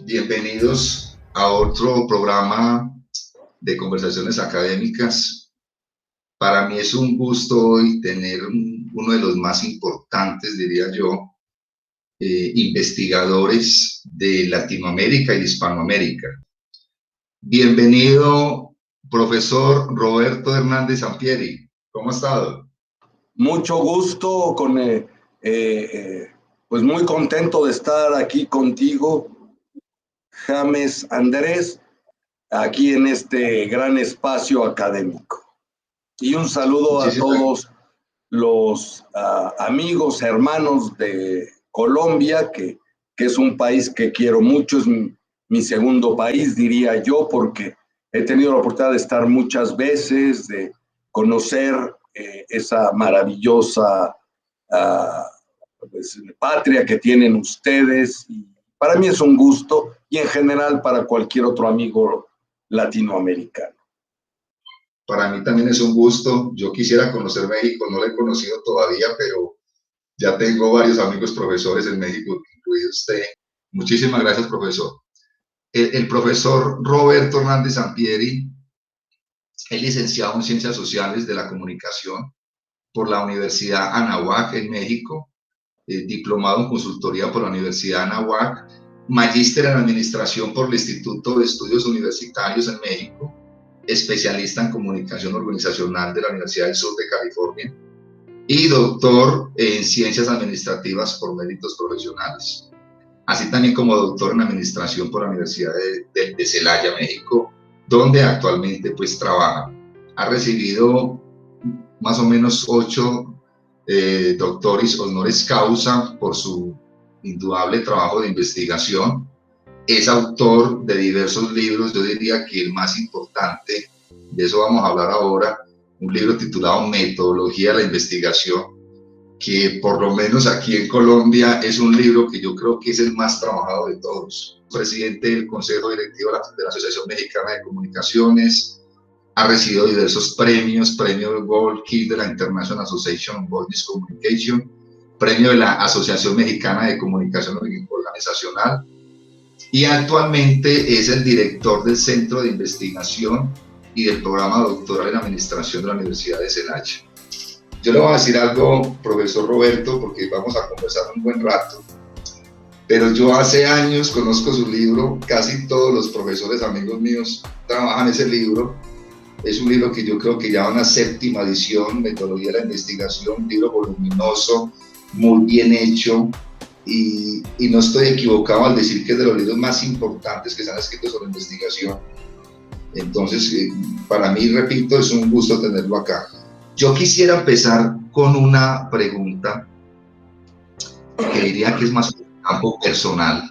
Bienvenidos a otro programa de conversaciones académicas. Para mí es un gusto hoy tener uno de los más importantes, diría yo, investigadores de Latinoamérica y Hispanoamérica. Bienvenido, profesor Roberto Hernández Sampieri. ¿Cómo ha estado? Mucho gusto, pues muy contento de estar aquí contigo, James Andrés, aquí en este gran espacio académico. Y un saludo a todos los amigos, hermanos de Colombia, que es un país que quiero mucho, es mi segundo país, diría yo, porque he tenido la oportunidad de estar muchas veces, de conocer esa maravillosa pues, patria que tienen ustedes. Y para mí es un gusto, y en general para cualquier otro amigo latinoamericano. Para mí también es un gusto. Yo quisiera conocer México, no lo he conocido todavía, pero ya tengo varios amigos profesores en México, incluido usted. Muchísimas gracias, profesor. El profesor Roberto Hernández Sampieri es licenciado en Ciencias Sociales de la Comunicación por la Universidad Anáhuac en México, diplomado en Consultoría por la Universidad Anáhuac, magíster en Administración por el Instituto de Estudios Universitarios en México, especialista en Comunicación Organizacional de la Universidad del Sur de California y doctor en Ciencias Administrativas por Méritos Profesionales, así también como doctor en Administración por la Universidad de Celaya, México, donde actualmente pues trabaja. Ha recibido más o menos 8 doctoris honoris causa por su indudable trabajo de investigación. Es autor de diversos libros, yo diría que el más importante, de eso vamos a hablar ahora, un libro titulado Metodología de la Investigación, que por lo menos aquí en Colombia es un libro que yo creo que es el más trabajado de todos. Presidente del Consejo Directivo de la Asociación Mexicana de Comunicaciones, ha recibido diversos premios, premio Gold Key de la International Association of Business Communication, premio de la Asociación Mexicana de Comunicación Organizacional, y actualmente es el director del Centro de Investigación y del programa doctoral en Administración de la Universidad de Celaya. Yo le voy a decir algo, profesor Roberto, porque vamos a conversar un buen rato, pero yo hace años conozco su libro, casi todos los profesores amigos míos trabajan ese libro. Es un libro que yo creo que ya va a una 7ª edición, Metodología de la Investigación, un libro voluminoso, muy bien hecho, y no estoy equivocado al decir que es de los libros más importantes que se han escrito sobre investigación. Entonces, para mí, repito, es un gusto tenerlo acá. Yo quisiera empezar con una pregunta que diría que es más un campo personal.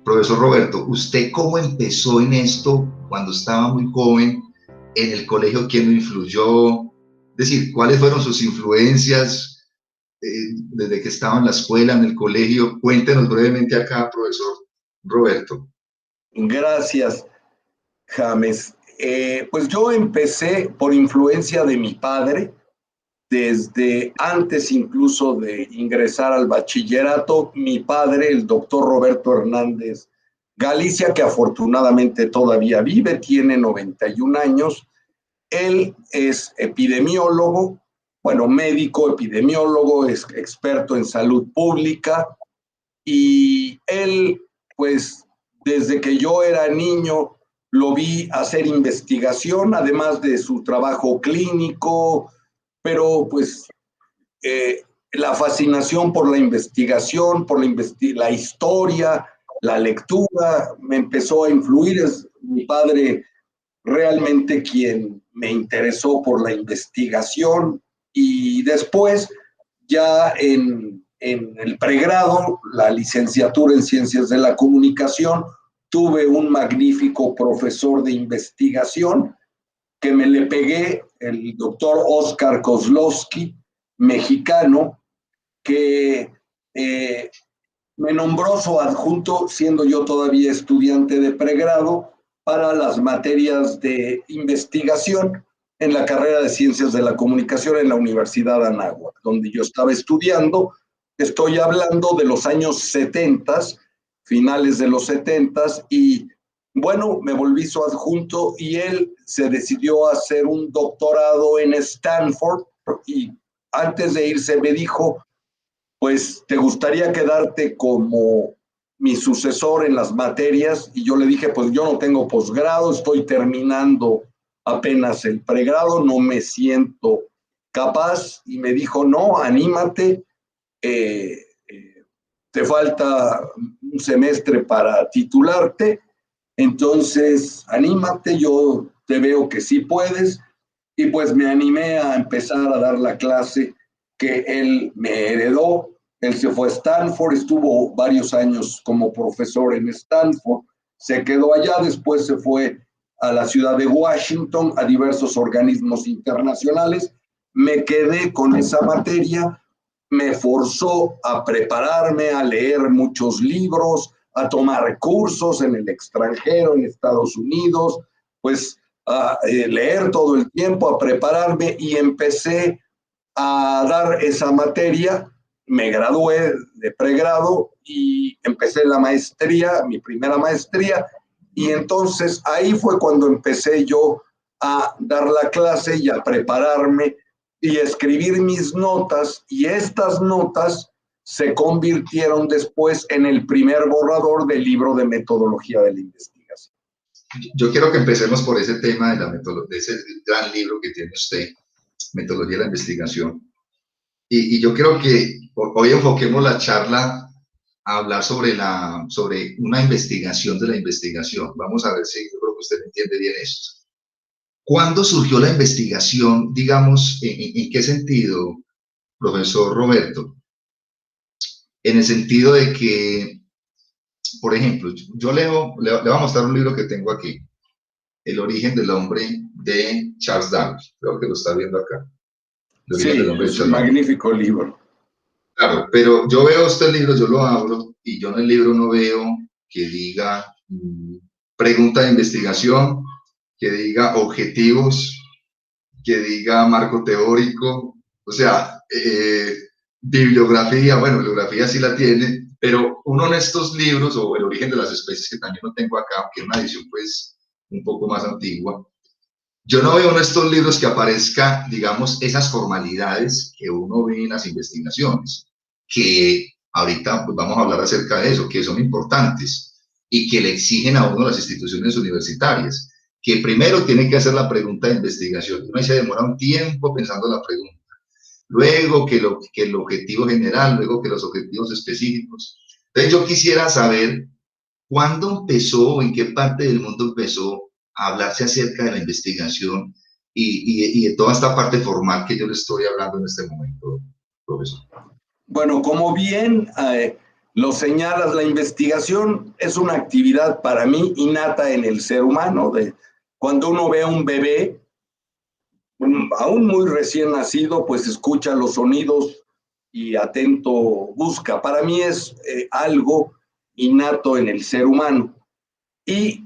Profesor Roberto, ¿usted cómo empezó en esto cuando estaba muy joven? ¿En el colegio quién lo influyó? Es decir, ¿cuáles fueron sus influencias desde que estaba en la escuela, en el colegio? Cuéntenos brevemente acá, profesor Roberto. Gracias, James. Pues yo empecé por influencia de mi padre, desde antes incluso de ingresar al bachillerato. Mi padre, el doctor Roberto Hernández Galicia, que afortunadamente todavía vive, tiene 91 años. Él es epidemiólogo, bueno, médico, epidemiólogo, es experto en salud pública, y él, pues, desde que yo era niño, lo vi hacer investigación, además de su trabajo clínico, pero pues la fascinación por la investigación, por la historia, la lectura, me empezó a influir. Es mi padre realmente quien me interesó por la investigación, y después, ya en el pregrado, la licenciatura en Ciencias de la Comunicación, tuve un magnífico profesor de investigación que me le pegué, el doctor Oscar Kozlowski, mexicano, que me nombró su adjunto, siendo yo todavía estudiante de pregrado, para las materias de investigación en la carrera de Ciencias de la Comunicación en la Universidad Anáhuac, donde yo estaba estudiando. Estoy hablando de los años 70, finales de los 70s, y bueno, me volví su adjunto y él se decidió a hacer un doctorado en Stanford, y antes de irse me dijo, pues, ¿te gustaría quedarte como mi sucesor en las materias? Y yo le dije, pues yo no tengo posgrado, estoy terminando apenas el pregrado, no me siento capaz. Y me dijo, no, anímate, eh, te falta un semestre para titularte, entonces anímate, yo te veo que sí puedes. Y pues me animé a empezar a dar la clase que él me heredó. Él se fue a Stanford, estuvo varios años como profesor en Stanford, se quedó allá, después se fue a la ciudad de Washington, a diversos organismos internacionales. Me quedé con esa materia, me forzó a prepararme, a leer muchos libros, a tomar cursos en el extranjero, en Estados Unidos, pues a leer todo el tiempo, a prepararme, y empecé a dar esa materia. Me gradué de pregrado y empecé la maestría, mi primera maestría, y entonces ahí fue cuando empecé yo a dar la clase y a prepararme y a escribir mis notas, y estas notas se convirtieron después en el primer borrador del libro de metodología de la investigación. Yo quiero que empecemos por ese tema de ese gran libro que tiene usted, Metodología de la Investigación. Y yo creo que hoy enfoquemos la charla a hablar sobre una investigación de la investigación. Vamos a ver si yo creo que usted entiende bien esto. ¿Cuándo surgió la investigación? Digamos, ¿en qué sentido, profesor Roberto? En el sentido de que, por ejemplo, yo le voy a mostrar un libro que tengo aquí, El origen del hombre, de Charles Darwin. Creo que lo está viendo acá. El origen del Sí, hombre de es un Charles Darwin. magnífico libro. Claro, pero yo veo este libro, yo lo abro y yo en el libro no veo que diga pregunta de investigación, que diga objetivos, que diga marco teórico, o sea, bibliografía, bueno, bibliografía sí la tiene, pero uno en estos libros, o El origen de las especies, que también lo tengo acá, que es una edición pues un poco más antigua, yo no veo en estos libros que aparezca, digamos, esas formalidades que uno ve en las investigaciones, que ahorita pues, vamos a hablar acerca de eso, que son importantes y que le exigen a uno las instituciones universitarias, que primero tiene que hacer la pregunta de investigación. Uno se demora un tiempo pensando la pregunta, luego que el objetivo general, luego que los objetivos específicos. Entonces yo quisiera saber cuándo empezó, en qué parte del mundo empezó a hablarse acerca de la investigación y de toda esta parte formal que yo le estoy hablando en este momento, profesor. Bueno, como bien lo señalas, la investigación es una actividad para mí innata en el ser humano. Cuando uno ve a un bebé, aún muy recién nacido, pues escucha los sonidos y atento busca. Para mí es algo innato en el ser humano. Y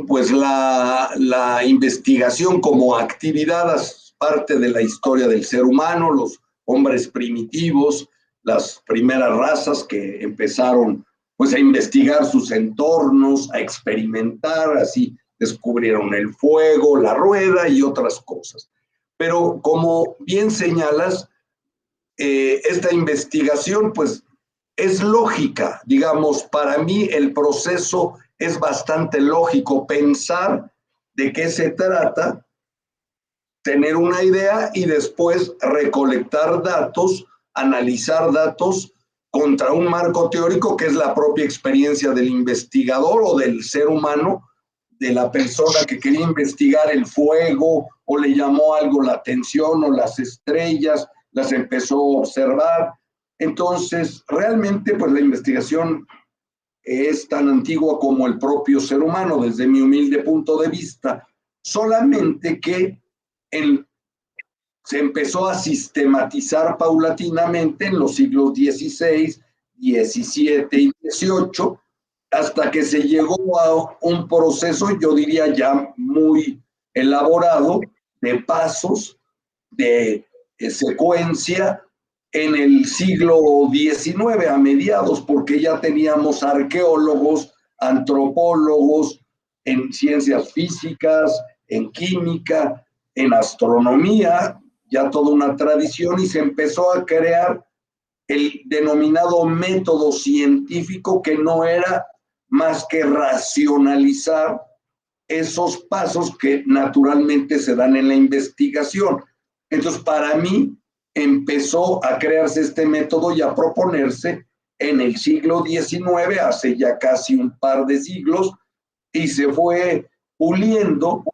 pues la investigación como actividad es parte de la historia del ser humano, los hombres primitivos, las primeras razas que empezaron pues a investigar sus entornos, a experimentar, así descubrieron el fuego, la rueda y otras cosas. Pero como bien señalas, esta investigación pues es lógica, digamos, para mí el proceso es bastante lógico, pensar de qué se trata, tener una idea y después recolectar datos, analizar datos contra un marco teórico que es la propia experiencia del investigador o del ser humano, de la persona que quería investigar el fuego o le llamó algo la atención o las estrellas, las empezó a observar. Entonces, realmente, pues la investigación es tan antigua como el propio ser humano, desde mi humilde punto de vista, solamente que se empezó a sistematizar paulatinamente en los siglos XVI, XVII y XVIII, hasta que se llegó a un proceso, yo diría ya muy elaborado, de pasos, de secuencia, en el siglo XIX, a mediados, porque ya teníamos arqueólogos, antropólogos en ciencias físicas, en química, en astronomía, ya toda una tradición, y se empezó a crear el denominado método científico, que no era más que racionalizar esos pasos que naturalmente se dan en la investigación. Entonces, para mí, empezó a crearse este método y a proponerse en el siglo XIX, hace ya casi un par de siglos, y se fue puliendo.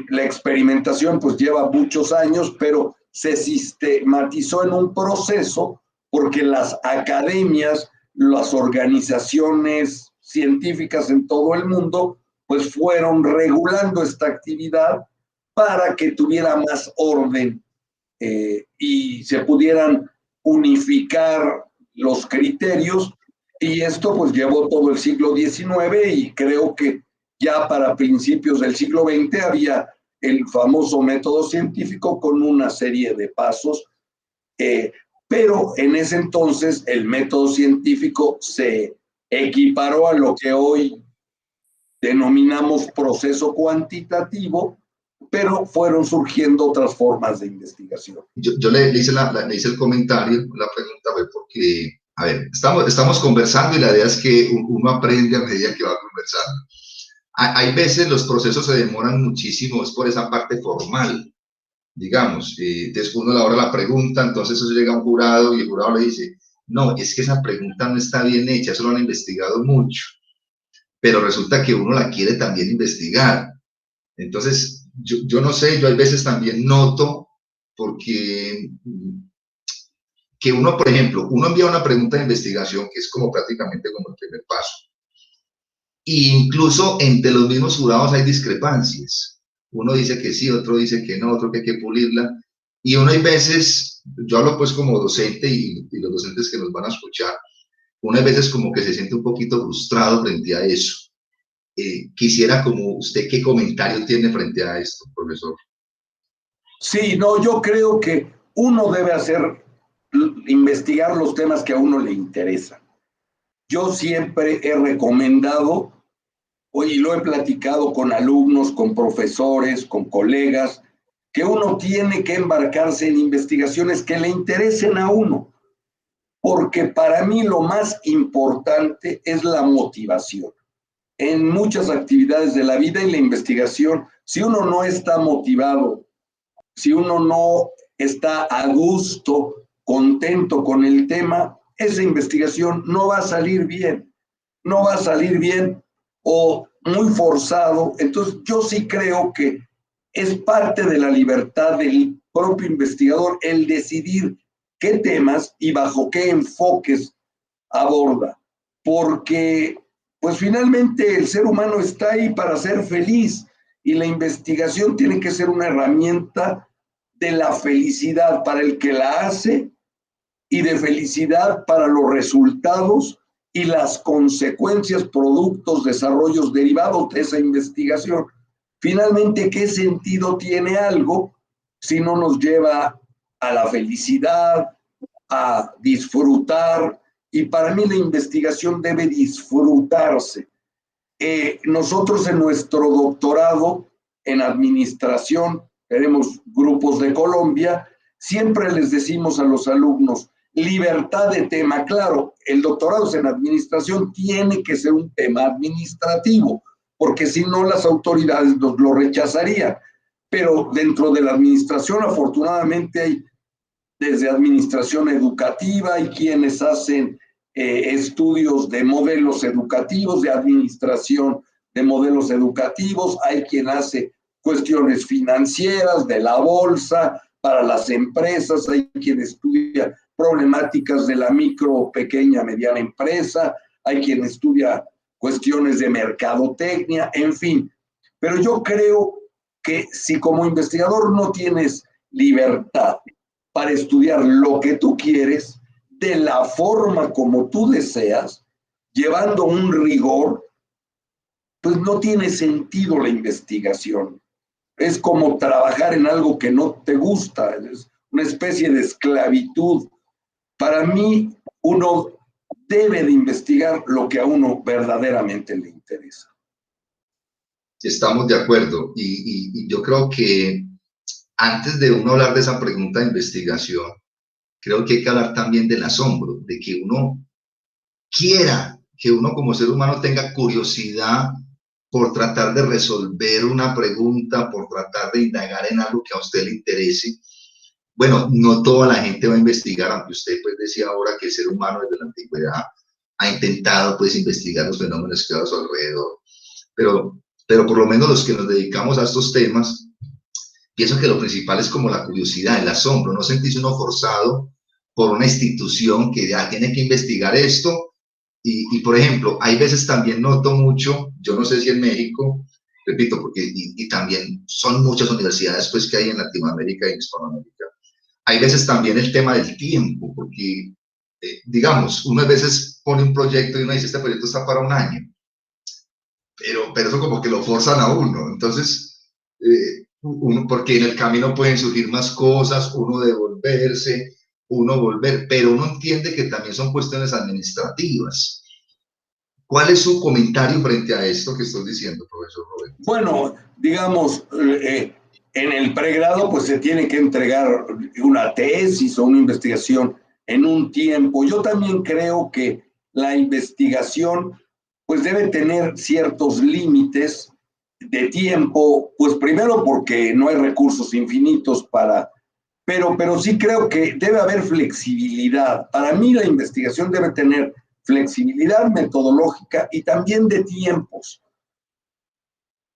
La experimentación pues lleva muchos años, pero se sistematizó en un proceso porque las academias, las organizaciones científicas en todo el mundo, pues fueron regulando esta actividad para que tuviera más orden y se pudieran unificar los criterios, y esto pues llevó todo el siglo XIX, y creo que ya para principios del siglo XX había el famoso método científico con una serie de pasos, pero en ese entonces el método científico se equiparó a lo que hoy denominamos proceso cuantitativo, pero fueron surgiendo otras formas de investigación. Yo le hice el comentario, la pregunta fue porque, a ver, estamos conversando y la idea es que uno aprende a medida que va conversando. Hay veces los procesos se demoran muchísimo, es por esa parte formal, digamos. Entonces uno elabora la pregunta, entonces eso llega a un jurado y el jurado le dice, no, es que esa pregunta no está bien hecha, eso lo han investigado mucho, pero resulta que uno la quiere también investigar. Entonces, yo no sé, yo a veces también noto, porque que uno, por ejemplo, uno envía una pregunta de investigación, que es como prácticamente como el primer paso, e incluso entre los mismos jurados hay discrepancias. Uno dice que sí, otro dice que no, otro que hay que pulirla, y uno hay veces, yo hablo pues como docente y los docentes que nos van a escuchar, uno hay veces como que se siente un poquito frustrado frente a eso. Quisiera como usted qué comentario tiene frente a esto, profesor. Sí, no, yo creo que uno debe investigar los temas que a uno le interesan. Yo siempre he recomendado, y lo he platicado con alumnos, con profesores, con colegas, que uno tiene que embarcarse en investigaciones que le interesen a uno, porque para mí lo más importante es la motivación. En muchas actividades de la vida y la investigación, si uno no está motivado, si uno no está a gusto, contento con el tema, esa investigación no va a salir bien, no va a salir bien o muy forzado. Entonces yo sí creo que es parte de la libertad del propio investigador el decidir qué temas y bajo qué enfoques aborda, porque pues finalmente el ser humano está ahí para ser feliz, y la investigación tiene que ser una herramienta de la felicidad para el que la hace y de felicidad para los resultados y las consecuencias, productos, desarrollos derivados de esa investigación. Finalmente, ¿qué sentido tiene algo si no nos lleva a la felicidad, a disfrutar? Y para mí la investigación debe disfrutarse. Nosotros en nuestro doctorado en administración, tenemos grupos de Colombia, siempre les decimos a los alumnos, libertad de tema. Claro, el doctorado en administración tiene que ser un tema administrativo, porque si no las autoridades nos lo rechazarían. Pero dentro de la administración, afortunadamente, hay desde administración educativa, hay quienes hacen estudios de modelos educativos, de administración de modelos educativos, hay quien hace cuestiones financieras, de la bolsa, para las empresas, hay quien estudia problemáticas de la micro, pequeña, mediana empresa, hay quien estudia cuestiones de mercadotecnia, en fin. Pero yo creo que si como investigador no tienes libertad para estudiar lo que tú quieres, de la forma como tú deseas, llevando un rigor, pues no tiene sentido la investigación. Es como trabajar en algo que no te gusta, es una especie de esclavitud. Para mí, uno debe de investigar lo que a uno verdaderamente le interesa. Estamos de acuerdo. Y yo creo que antes de uno hablar de esa pregunta de investigación, creo que hay que hablar también del asombro, de que uno quiera, que uno como ser humano tenga curiosidad por tratar de resolver una pregunta, por tratar de indagar en algo que a usted le interese. Bueno, no toda la gente va a investigar, aunque usted pues decía ahora que el ser humano desde la antigüedad ha intentado pues investigar los fenómenos que hay a su alrededor, pero por lo menos los que nos dedicamos a estos temas, pienso que lo principal es como la curiosidad, el asombro, no sentirse uno forzado por una institución que ya tiene que investigar esto. Y por ejemplo, hay veces también noto mucho, yo no sé si en México, repito, porque y también son muchas universidades pues que hay en Latinoamérica y en Hispanoamérica, hay veces también el tema del tiempo, porque digamos, uno a veces pone un proyecto y uno dice, este proyecto está para un año, pero eso como que lo forzan a uno, entonces, porque en el camino pueden surgir más cosas, uno devolverse, uno volver, pero uno entiende que también son cuestiones administrativas. ¿Cuál es su comentario frente a esto que estoy diciendo, profesor Roberto? Bueno, digamos, en el pregrado pues se tiene que entregar una tesis o una investigación en un tiempo. Yo también creo que la investigación pues debe tener ciertos límites de tiempo, pues primero porque no hay recursos infinitos para, pero sí creo que debe haber flexibilidad. Para mí la investigación debe tener flexibilidad metodológica y también de tiempos.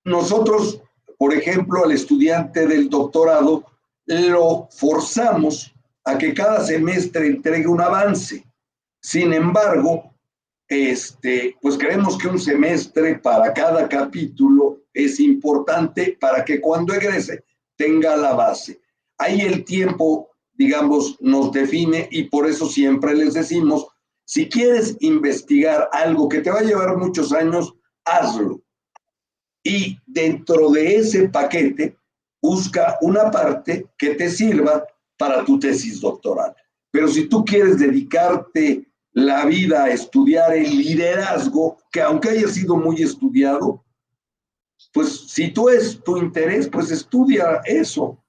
Nosotros, por ejemplo, al estudiante del doctorado, lo forzamos a que cada semestre entregue un avance. Sin embargo, pues creemos que un semestre para cada capítulo es importante para que cuando egrese tenga la base. Ahí el tiempo, digamos, nos define y por eso siempre les decimos, si quieres investigar algo que te va a llevar muchos años, hazlo. Y dentro de ese paquete, busca una parte que te sirva para tu tesis doctoral. Pero si tú quieres dedicarte la vida a estudiar el liderazgo, que aunque haya sido muy estudiado, pues si tú es tu interés, pues estudia eso,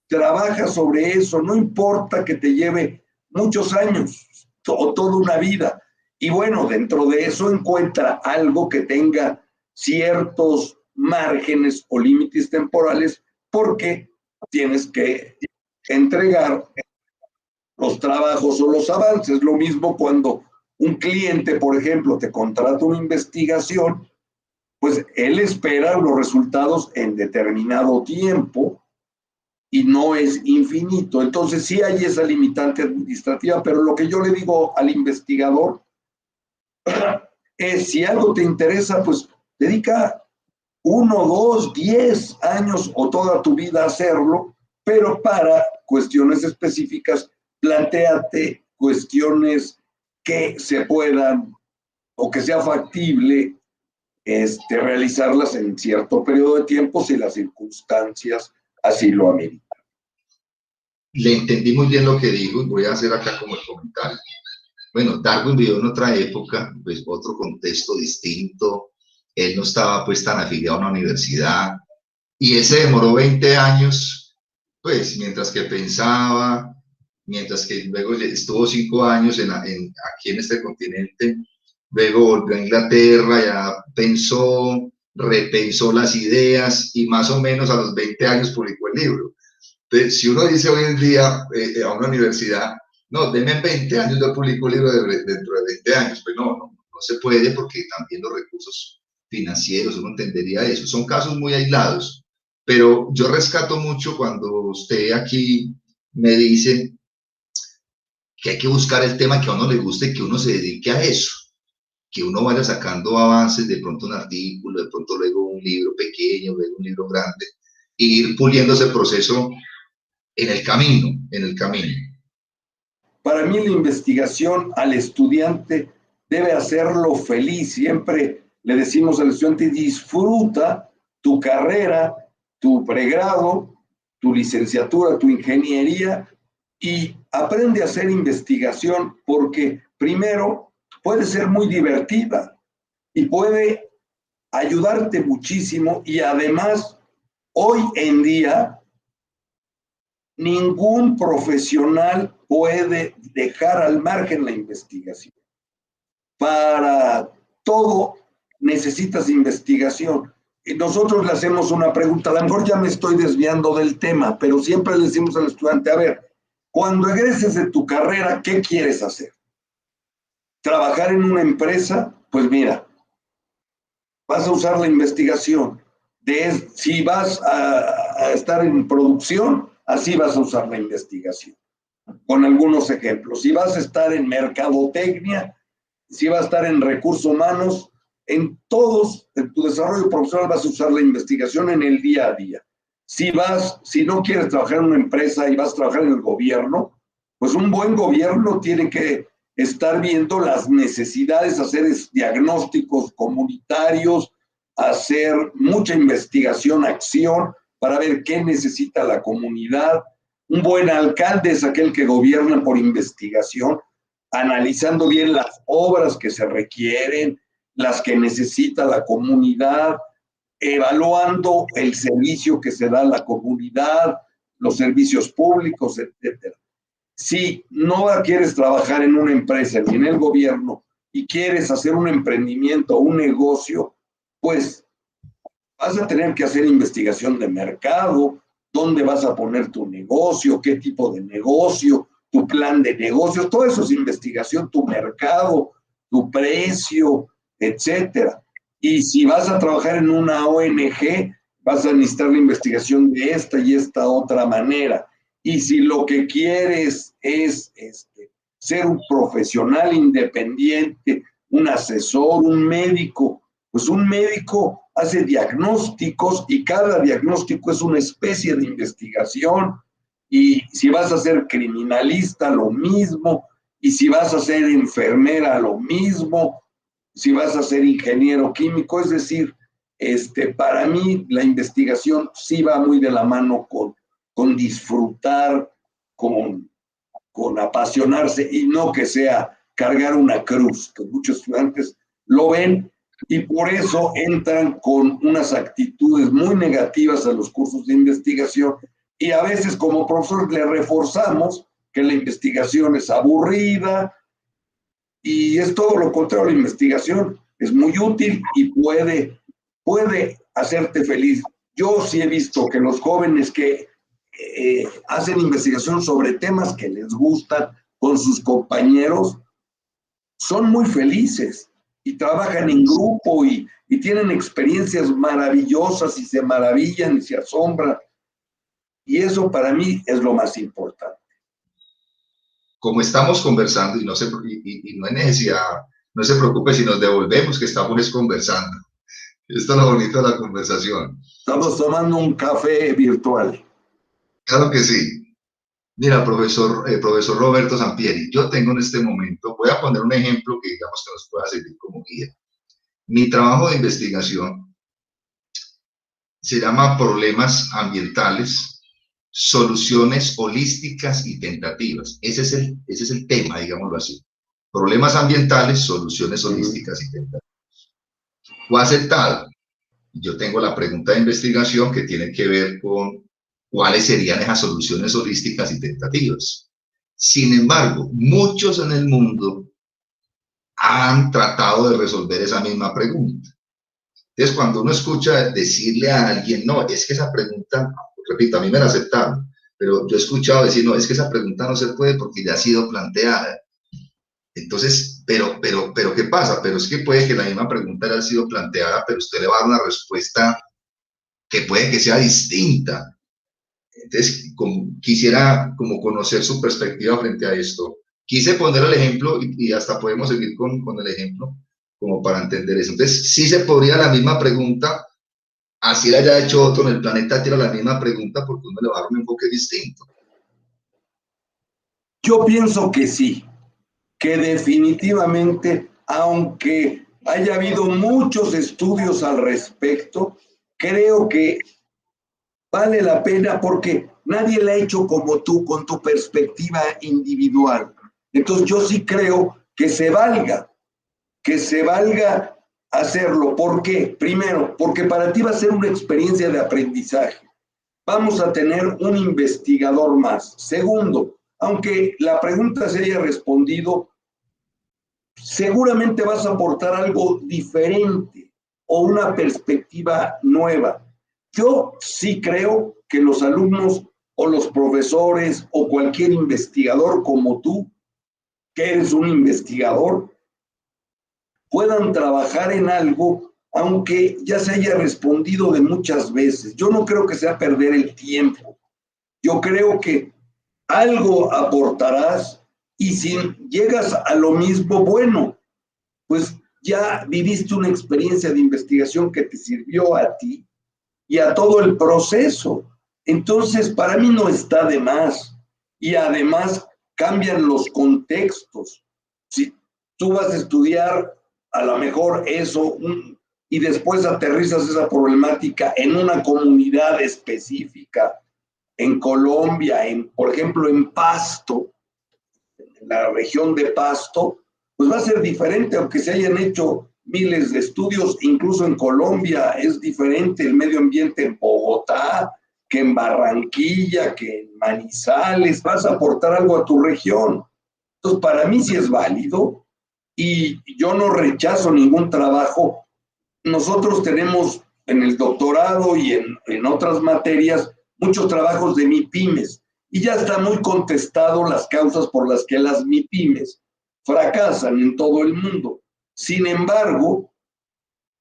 trabaja sobre eso, no importa que te lleve muchos años o toda una vida. Y bueno, dentro de eso encuentra algo que tenga ciertos márgenes o límites temporales porque tienes que entregar los trabajos o los avances. Lo mismo cuando un cliente, por ejemplo, te contrata una investigación, pues él espera los resultados en determinado tiempo y no es infinito. Entonces sí hay esa limitante administrativa, pero lo que yo le digo al investigador es, si algo te interesa, pues dedica 1, 2, 10 años o toda tu vida a hacerlo, pero para cuestiones específicas, plantéate cuestiones que se puedan o que sea factible realizarlas en cierto periodo de tiempo si las circunstancias así lo ameritan. Le entendí muy bien lo que dijo y voy a hacer acá como el comentario. Bueno, Darwin vivió en otra época, pues otro contexto distinto. Él no estaba pues tan afiliado a una universidad y él se demoró 20 años, pues mientras que pensaba, mientras que luego estuvo 5 años aquí en este continente, luego volvió a Inglaterra, ya pensó, repensó las ideas y más o menos a los 20 años publicó el libro. Entonces, si uno dice hoy en día a una universidad, no, denme 20 años, yo publico un libro dentro de 20 años, pues no se puede porque también los recursos financieros, uno entendería eso, son casos muy aislados, pero yo rescato mucho cuando usted aquí me dice que hay que buscar el tema que a uno le guste y que uno se dedique a eso, que uno vaya sacando avances, de pronto un artículo, de pronto luego un libro pequeño, luego un libro grande, e ir puliendo ese proceso en el camino, en el camino. Para mí la investigación al estudiante debe hacerlo feliz. Siempre le decimos al estudiante, disfruta tu carrera, tu pregrado, tu licenciatura, tu ingeniería, y aprende a hacer investigación porque primero puede ser muy divertida y puede ayudarte muchísimo y además hoy en día ningún profesional puede dejar al margen la investigación. Para todo necesitas investigación. Y nosotros le hacemos una pregunta, a lo mejor ya me estoy desviando del tema, pero siempre le decimos al estudiante, a ver, cuando egreses de tu carrera, ¿qué quieres hacer? ¿Trabajar en una empresa? Pues mira, vas a usar la investigación. Si vas a estar en producción, así vas a usar la investigación. Con algunos ejemplos. Si vas a estar en mercadotecnia, si vas a estar en recursos humanos, en tu desarrollo profesional vas a usar la investigación en el día a día. Si no quieres trabajar en una empresa y vas a trabajar en el gobierno, pues un buen gobierno tiene que estar viendo las necesidades, hacer diagnósticos comunitarios, hacer mucha investigación, acción, para ver qué necesita la comunidad. Un buen alcalde es aquel que gobierna por investigación, analizando bien las obras que se requieren, las que necesita la comunidad, evaluando el servicio que se da a la comunidad, los servicios públicos, etcétera. Si no quieres trabajar en una empresa ni en el gobierno y quieres hacer un emprendimiento o un negocio, pues vas a tener que hacer investigación de mercado, dónde vas a poner tu negocio, qué tipo de negocio, tu plan de negocios, todo eso es investigación, tu mercado, tu precio, etcétera. Y si vas a trabajar en una ONG, vas a necesitar la investigación de esta y esta otra manera. Y si lo que quieres es ser un profesional independiente, un asesor, un médico, pues un médico hace diagnósticos y cada diagnóstico es una especie de investigación. Y si vas a ser criminalista, lo mismo. Y si vas a ser enfermera, lo mismo. Si vas a ser ingeniero químico, es decir, para mí la investigación sí va muy de la mano con disfrutar, con apasionarse y no que sea cargar una cruz, que muchos estudiantes lo ven y por eso entran con unas actitudes muy negativas a los cursos de investigación y a veces como profesor le reforzamos que la investigación es aburrida y es todo lo contrario, la investigación es muy útil y puede hacerte feliz. Yo sí he visto que los jóvenes que hacen investigación sobre temas que les gustan con sus compañeros son muy felices y trabajan en grupo y tienen experiencias maravillosas y se maravillan y se asombran. Y eso para mí es lo más importante. Como estamos conversando y no hay necesidad, no se preocupe si nos devolvemos, que estamos conversando. Esto es lo bonito de la conversación. Estamos tomando un café virtual. Claro que sí. Mira, profesor Roberto Sampieri, yo tengo en este momento, voy a poner un ejemplo que digamos que nos pueda servir como guía. Mi trabajo de investigación se llama Problemas Ambientales, Soluciones Holísticas y Tentativas. Ese es el tema, digámoslo así. Problemas ambientales, soluciones holísticas y tentativas. Fue aceptado. Yo tengo la pregunta de investigación que tiene que ver con cuáles serían esas soluciones holísticas y tentativas. Sin embargo, muchos en el mundo han tratado de resolver esa misma pregunta. Entonces, cuando uno escucha decirle a alguien, no, es que esa pregunta, repito, a mí me la aceptaron, pero yo he escuchado decir, no, es que esa pregunta no se puede porque ya ha sido planteada. Entonces, pero, ¿qué pasa? Pero es que puede que la misma pregunta haya sido planteada, pero usted le va a dar una respuesta que puede que sea distinta. Entonces, quisiera como conocer su perspectiva frente a esto. Quise poner el ejemplo y hasta podemos seguir con el ejemplo como para entender eso. Entonces, sí se podría la misma pregunta, así la haya hecho otro en el planeta Tierra, la misma pregunta, porque uno le va a dar un enfoque distinto. Yo pienso que sí, que definitivamente, aunque haya habido muchos estudios al respecto, creo que vale la pena porque nadie la ha hecho como tú, con tu perspectiva individual. Entonces yo sí creo que se valga hacerlo. ¿Por qué? Primero, porque para ti va a ser una experiencia de aprendizaje. Vamos a tener un investigador más. Segundo, aunque la pregunta se haya respondido, seguramente vas a aportar algo diferente o una perspectiva nueva. Yo sí creo que los alumnos o los profesores o cualquier investigador como tú, que eres un investigador, puedan trabajar en algo, aunque ya se haya respondido de muchas veces. Yo no creo que sea perder el tiempo. Yo creo que algo aportarás y si llegas a lo mismo, bueno, pues ya viviste una experiencia de investigación que te sirvió a ti y a todo el proceso. Entonces, para mí no está de más. Y además cambian los contextos. Si tú vas a estudiar a lo mejor eso y después aterrizas esa problemática en una comunidad específica, en Colombia, por ejemplo, en Pasto, en la región de Pasto, pues va a ser diferente, aunque se hayan hecho miles de estudios, incluso en Colombia es diferente el medio ambiente en Bogotá, que en Barranquilla, que en Manizales, vas a aportar algo a tu región. Entonces, para mí sí es válido y yo no rechazo ningún trabajo. Nosotros tenemos en el doctorado y en otras materias muchos trabajos de MIPYMES y ya está muy contestado las causas por las que las MIPYMES fracasan en todo el mundo. Sin embargo,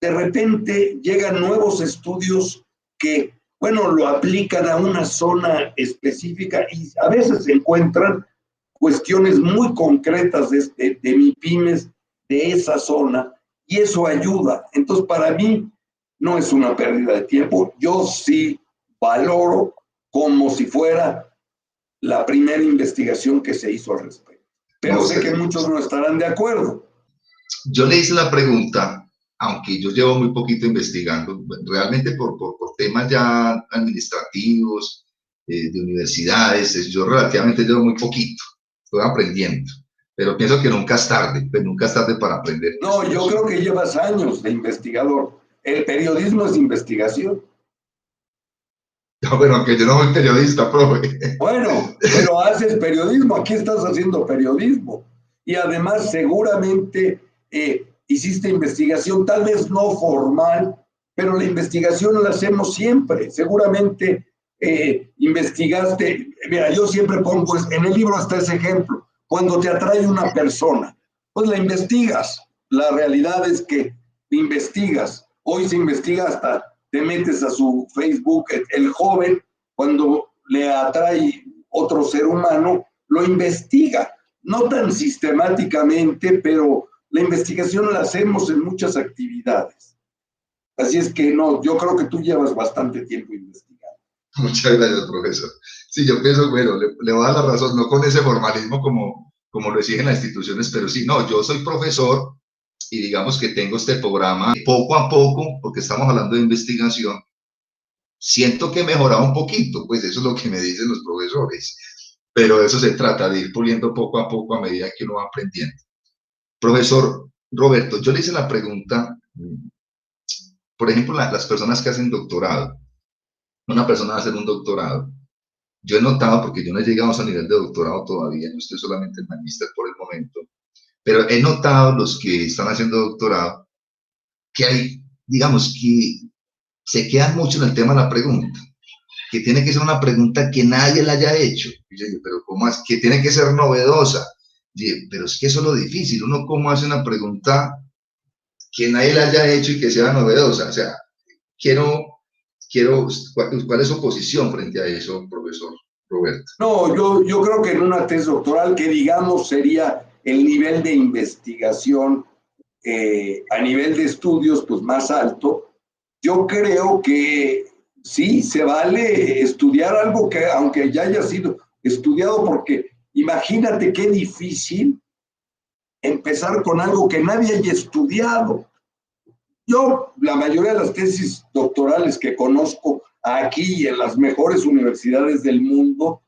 de repente llegan nuevos estudios que, bueno, lo aplican a una zona específica y a veces se encuentran cuestiones muy concretas de MIPYMES de esa zona y eso ayuda. Entonces, para mí no es una pérdida de tiempo. Yo sí valoro como si fuera la primera investigación que se hizo al respecto. Pero No, sé que muchos no estarán de acuerdo. yo le hice la pregunta, aunque yo llevo muy poquito investigando, realmente por temas ya administrativos, de universidades, yo relativamente llevo muy poquito, estoy aprendiendo, pero pienso que nunca es tarde, pues nunca es tarde para aprender. No, yo creo que llevas años de investigador. El periodismo es investigación. No, bueno, aunque yo no soy periodista, profe. Bueno, pero haces periodismo, aquí estás haciendo periodismo. Y además seguramente hiciste investigación, tal vez no formal, pero la investigación la hacemos siempre. Seguramente investigaste, mira, yo siempre pongo, en el libro está ese ejemplo, cuando te atrae una persona, pues la investigas. La realidad es que investigas. Hoy se investiga hasta, te metes a su Facebook, el joven, cuando le atrae otro ser humano, lo investiga. No tan sistemáticamente, pero la investigación la hacemos en muchas actividades. Así es que no, yo creo que tú llevas bastante tiempo investigando. Muchas gracias, profesor. Sí, yo pienso, bueno, le voy a dar la razón, no con ese formalismo como lo exigen las instituciones, pero sí, no, yo soy profesor y digamos que tengo este programa poco a poco, porque estamos hablando de investigación, siento que he mejorado un poquito, pues eso es lo que me dicen los profesores, pero de eso se trata, de ir puliendo poco a poco a medida que uno va aprendiendo. Profesor Roberto, yo le hice la pregunta, por ejemplo, las personas que hacen doctorado, una persona va a hacer un doctorado, yo he notado, porque yo no he llegado a ese nivel de doctorado todavía, yo estoy solamente en magíster por el momento, pero he notado los que están haciendo doctorado, que hay, digamos, que se quedan mucho en el tema de la pregunta, que tiene que ser una pregunta que nadie la haya hecho. Y yo digo, pero ¿cómo es? Que tiene que ser novedosa. Y digo, pero es que eso es lo difícil, uno cómo hace una pregunta que nadie la haya hecho y que sea novedosa. O sea, ¿cuál es su posición frente a eso, profesor Roberto? No, yo creo que en una tesis doctoral que digamos sería el nivel de investigación a nivel de estudios pues más alto, yo creo que sí, se vale estudiar algo que aunque ya haya sido estudiado, porque imagínate qué difícil empezar con algo que nadie haya estudiado. Yo, la mayoría de las tesis doctorales que conozco aquí y en las mejores universidades del mundo,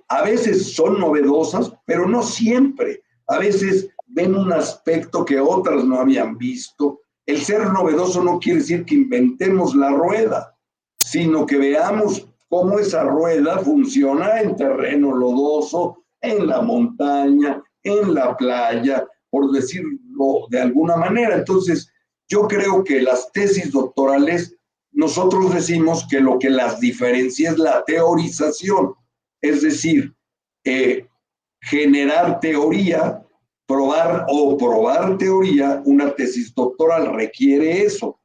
a veces son novedosas, pero no siempre. A veces ven un aspecto que otras no habían visto. El ser novedoso no quiere decir que inventemos la rueda, sino que veamos cómo esa rueda funciona en terreno lodoso, en la montaña, en la playa, por decirlo de alguna manera. Entonces, yo creo que las tesis doctorales, nosotros decimos que lo que las diferencia es la teorización, es decir, generar teoría, probar teoría. Una tesis doctoral requiere eso,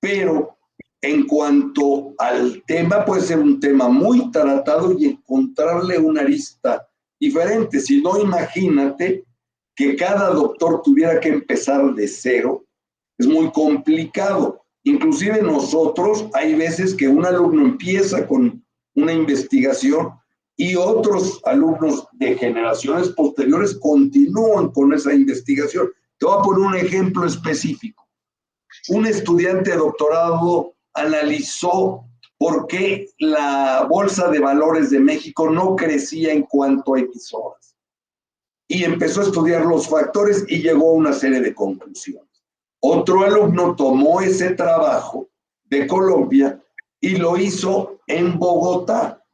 pero en cuanto al tema, puede ser un tema muy tratado y encontrarle una arista diferente. Si no, imagínate que cada doctor tuviera que empezar de cero, es muy complicado. Inclusive nosotros, hay veces que un alumno empieza con una investigación y otros alumnos de generaciones posteriores continúan con esa investigación. Te voy a poner un ejemplo específico. Un estudiante de doctorado analizó por qué la Bolsa de Valores de México no crecía en cuanto a emisoras. Y empezó a estudiar los factores y llegó a una serie de conclusiones. Otro alumno tomó ese trabajo de Colombia y lo hizo en Bogotá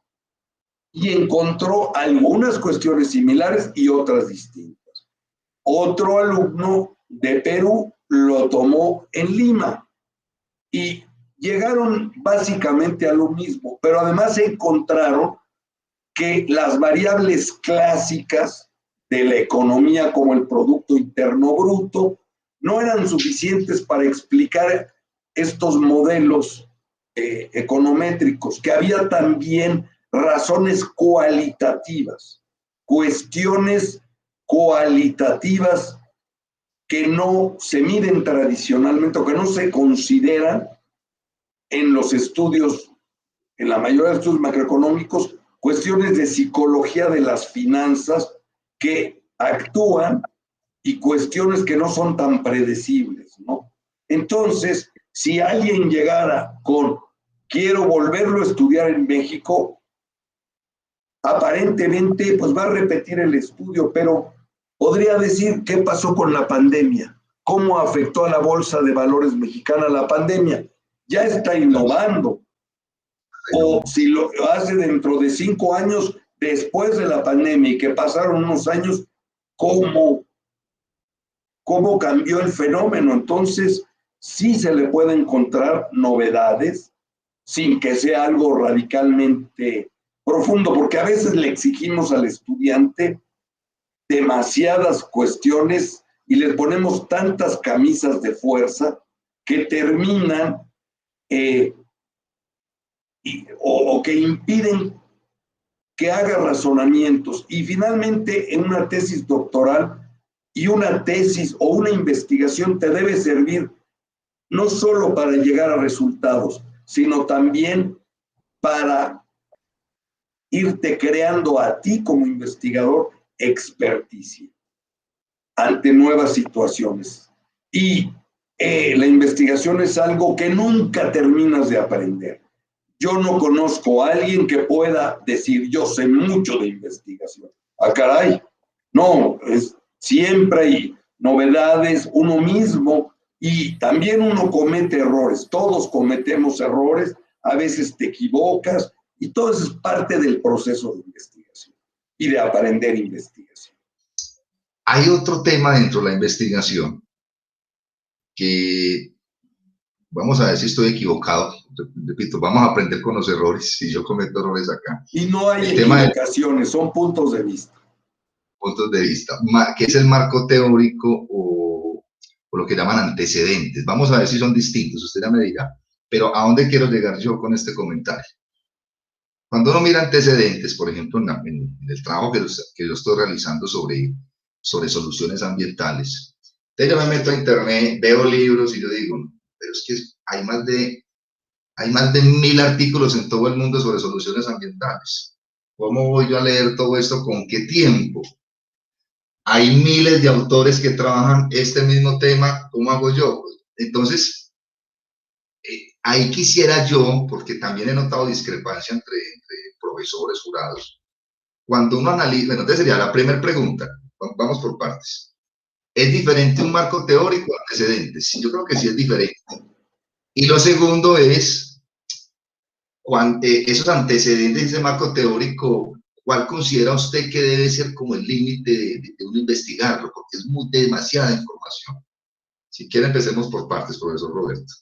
y encontró algunas cuestiones similares y otras distintas. Otro alumno de Perú lo tomó en Lima y llegaron básicamente a lo mismo, pero además encontraron que las variables clásicas de la economía, como el Producto Interno Bruto, no eran suficientes para explicar estos modelos econométricos, que había también razones cualitativas, cuestiones cualitativas que no se miden tradicionalmente o que no se consideran en los estudios, en la mayoría de estudios macroeconómicos, cuestiones de psicología de las finanzas que actúan y cuestiones que no son tan predecibles, ¿no? Entonces, si alguien llegara con quiero volverlo a estudiar en México, aparentemente pues va a repetir el estudio, pero podría decir qué pasó con la pandemia, cómo afectó a la Bolsa de Valores mexicana la pandemia. Ya está innovando. O si lo hace dentro de 5 años, después de la pandemia y que pasaron unos años, cómo cambió el fenómeno. Entonces, sí se le puede encontrar novedades sin que sea algo radicalmente profundo, porque a veces le exigimos al estudiante demasiadas cuestiones y les ponemos tantas camisas de fuerza que terminan o que impiden que haga razonamientos. Y finalmente, en una tesis doctoral y una tesis o una investigación te debe servir no solo para llegar a resultados, sino también para irte creando a ti como investigador experticia ante nuevas situaciones. Y la investigación es algo que nunca terminas de aprender. Yo no conozco a alguien que pueda decir, yo sé mucho de investigación. Ah, caray. No, siempre hay novedades, uno mismo, y también uno comete errores. Todos cometemos errores, a veces te equivocas, y todo eso es parte del proceso de investigación y de aprender investigación. Hay otro tema dentro de la investigación que, vamos a ver si estoy equivocado, repito, vamos a aprender con los errores, si yo cometo errores acá. Y no hay equivocaciones, son puntos de vista. Puntos de vista, que es el marco teórico o lo que llaman antecedentes. Vamos a ver si son distintos, usted ya me dirá. Pero ¿a dónde quiero llegar yo con este comentario? Cuando uno mira antecedentes, por ejemplo, en el trabajo que yo estoy realizando sobre soluciones ambientales, entonces yo me meto a internet, veo libros y yo digo, pero es que hay más de 1000 artículos en todo el mundo sobre soluciones ambientales. ¿Cómo voy yo a leer todo esto? ¿Con qué tiempo? Hay miles de autores que trabajan este mismo tema. ¿Cómo hago yo? Entonces, ahí quisiera yo, porque también he notado discrepancia entre profesores, jurados, cuando uno analiza, bueno, entonces sería la primera pregunta, vamos por partes. ¿Es diferente un marco teórico a antecedentes? Yo creo que sí es diferente. Y lo segundo es, esos antecedentes, ese marco teórico, ¿cuál considera usted que debe ser como el límite de uno investigarlo? Porque es demasiada información. Si quiere, empecemos por partes, profesor Roberto.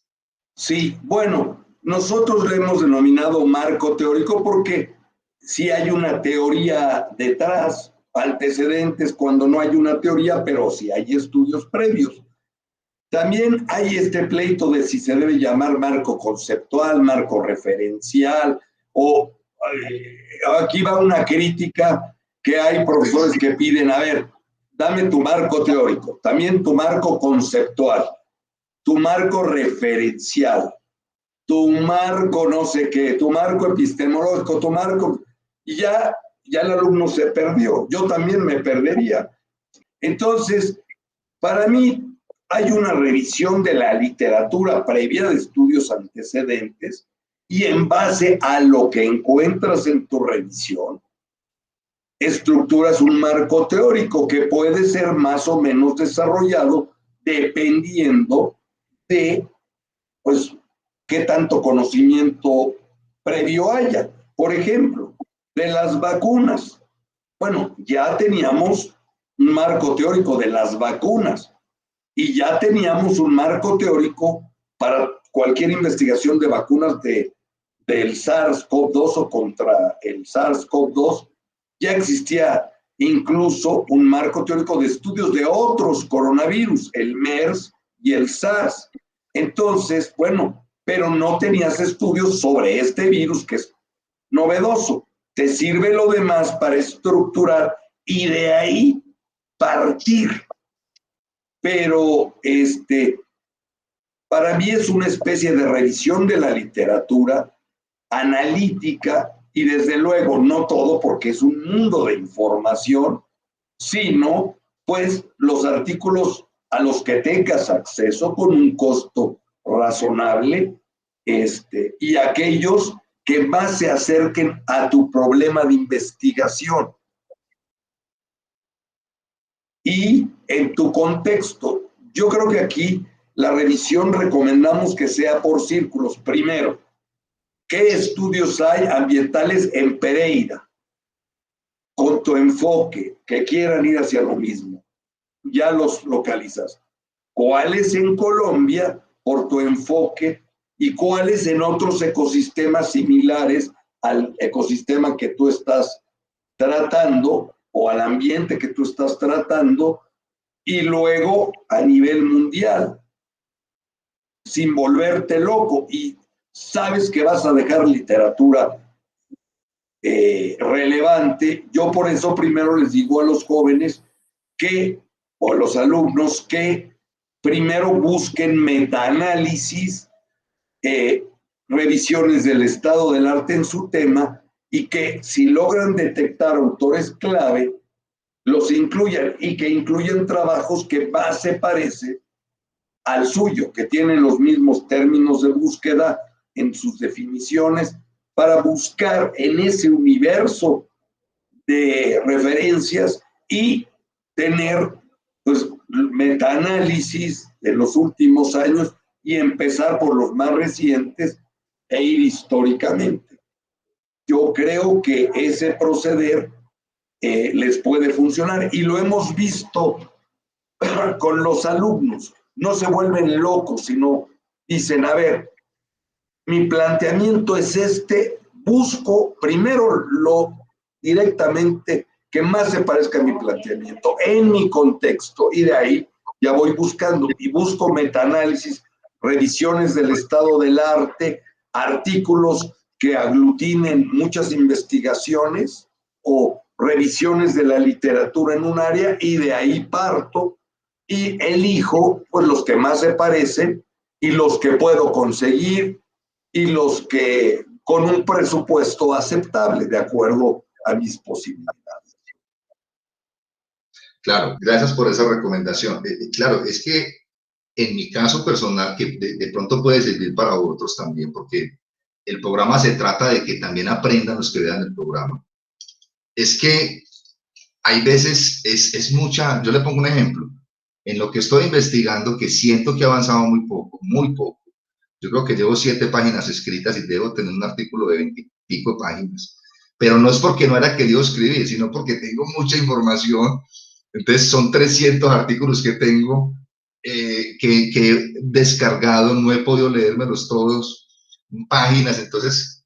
Sí, bueno, nosotros lo hemos denominado marco teórico porque sí hay una teoría detrás, antecedentes cuando no hay una teoría, pero sí hay estudios previos. También hay este pleito de si se debe llamar marco conceptual, marco referencial, o aquí va una crítica que hay profesores que piden, a ver, dame tu marco teórico, también tu marco conceptual, tu marco referencial, tu marco no sé qué, tu marco epistemológico, tu marco, y ya el alumno se perdió, yo también me perdería. Entonces, para mí hay una revisión de la literatura previa de estudios antecedentes y en base a lo que encuentras en tu revisión, estructuras un marco teórico que puede ser más o menos desarrollado dependiendo de, pues, qué tanto conocimiento previo haya. Por ejemplo, de las vacunas. Bueno, ya teníamos un marco teórico de las vacunas y ya teníamos un marco teórico para cualquier investigación de vacunas del SARS-CoV-2 o contra el SARS-CoV-2. Ya existía incluso un marco teórico de estudios de otros coronavirus, el MERS y el SARS. Entonces, bueno, pero no tenías estudios sobre este virus que es novedoso. Te sirve lo demás para estructurar y de ahí partir. Pero para mí es una especie de revisión de la literatura analítica y desde luego no todo porque es un mundo de información, sino pues los artículos a los que tengas acceso con un costo razonable y aquellos que más se acerquen a tu problema de investigación. Y en tu contexto, yo creo que aquí la revisión recomendamos que sea por círculos. Primero, ¿qué estudios hay ambientales en Pereira? Con tu enfoque, que quieran ir hacia lo mismo. Ya los localizas. ¿Cuáles en Colombia por tu enfoque y cuáles en otros ecosistemas similares al ecosistema que tú estás tratando o al ambiente que tú estás tratando? Y luego a nivel mundial, sin volverte loco, y sabes que vas a dejar literatura relevante. Yo por eso primero les digo a los jóvenes que, o a los alumnos, que primero busquen metaanálisis, revisiones del estado del arte en su tema, y que si logran detectar autores clave, los incluyan y que incluyan trabajos que más se parecen al suyo, que tienen los mismos términos de búsqueda en sus definiciones, para buscar en ese universo de referencias y tener pues metaanálisis de los últimos años y empezar por los más recientes e ir históricamente. Yo creo que ese proceder les puede funcionar y lo hemos visto con los alumnos. No se vuelven locos, sino dicen, a ver, mi planteamiento es busco primero lo directamente que más se parezca a mi planteamiento en mi contexto y de ahí ya voy buscando y busco metaanálisis, revisiones del estado del arte, artículos que aglutinen muchas investigaciones o revisiones de la literatura en un área y de ahí parto y elijo pues los que más se parecen y los que puedo conseguir y los que con un presupuesto aceptable de acuerdo a mis posibilidades. Claro, gracias por esa recomendación. Claro, es que en mi caso personal, que de pronto puede servir para otros también, porque el programa se trata de que también aprendan los que vean el programa, es que hay veces, es mucha, yo le pongo un ejemplo, en lo que estoy investigando, que siento que he avanzado muy poco, muy poco. Yo creo que llevo 7 páginas escritas y debo tener un artículo de 20 y pico páginas. Pero no es porque no era querido escribir, sino porque tengo mucha información. Entonces son 300 artículos que tengo, que he descargado, no he podido leérmelos todos, páginas. Entonces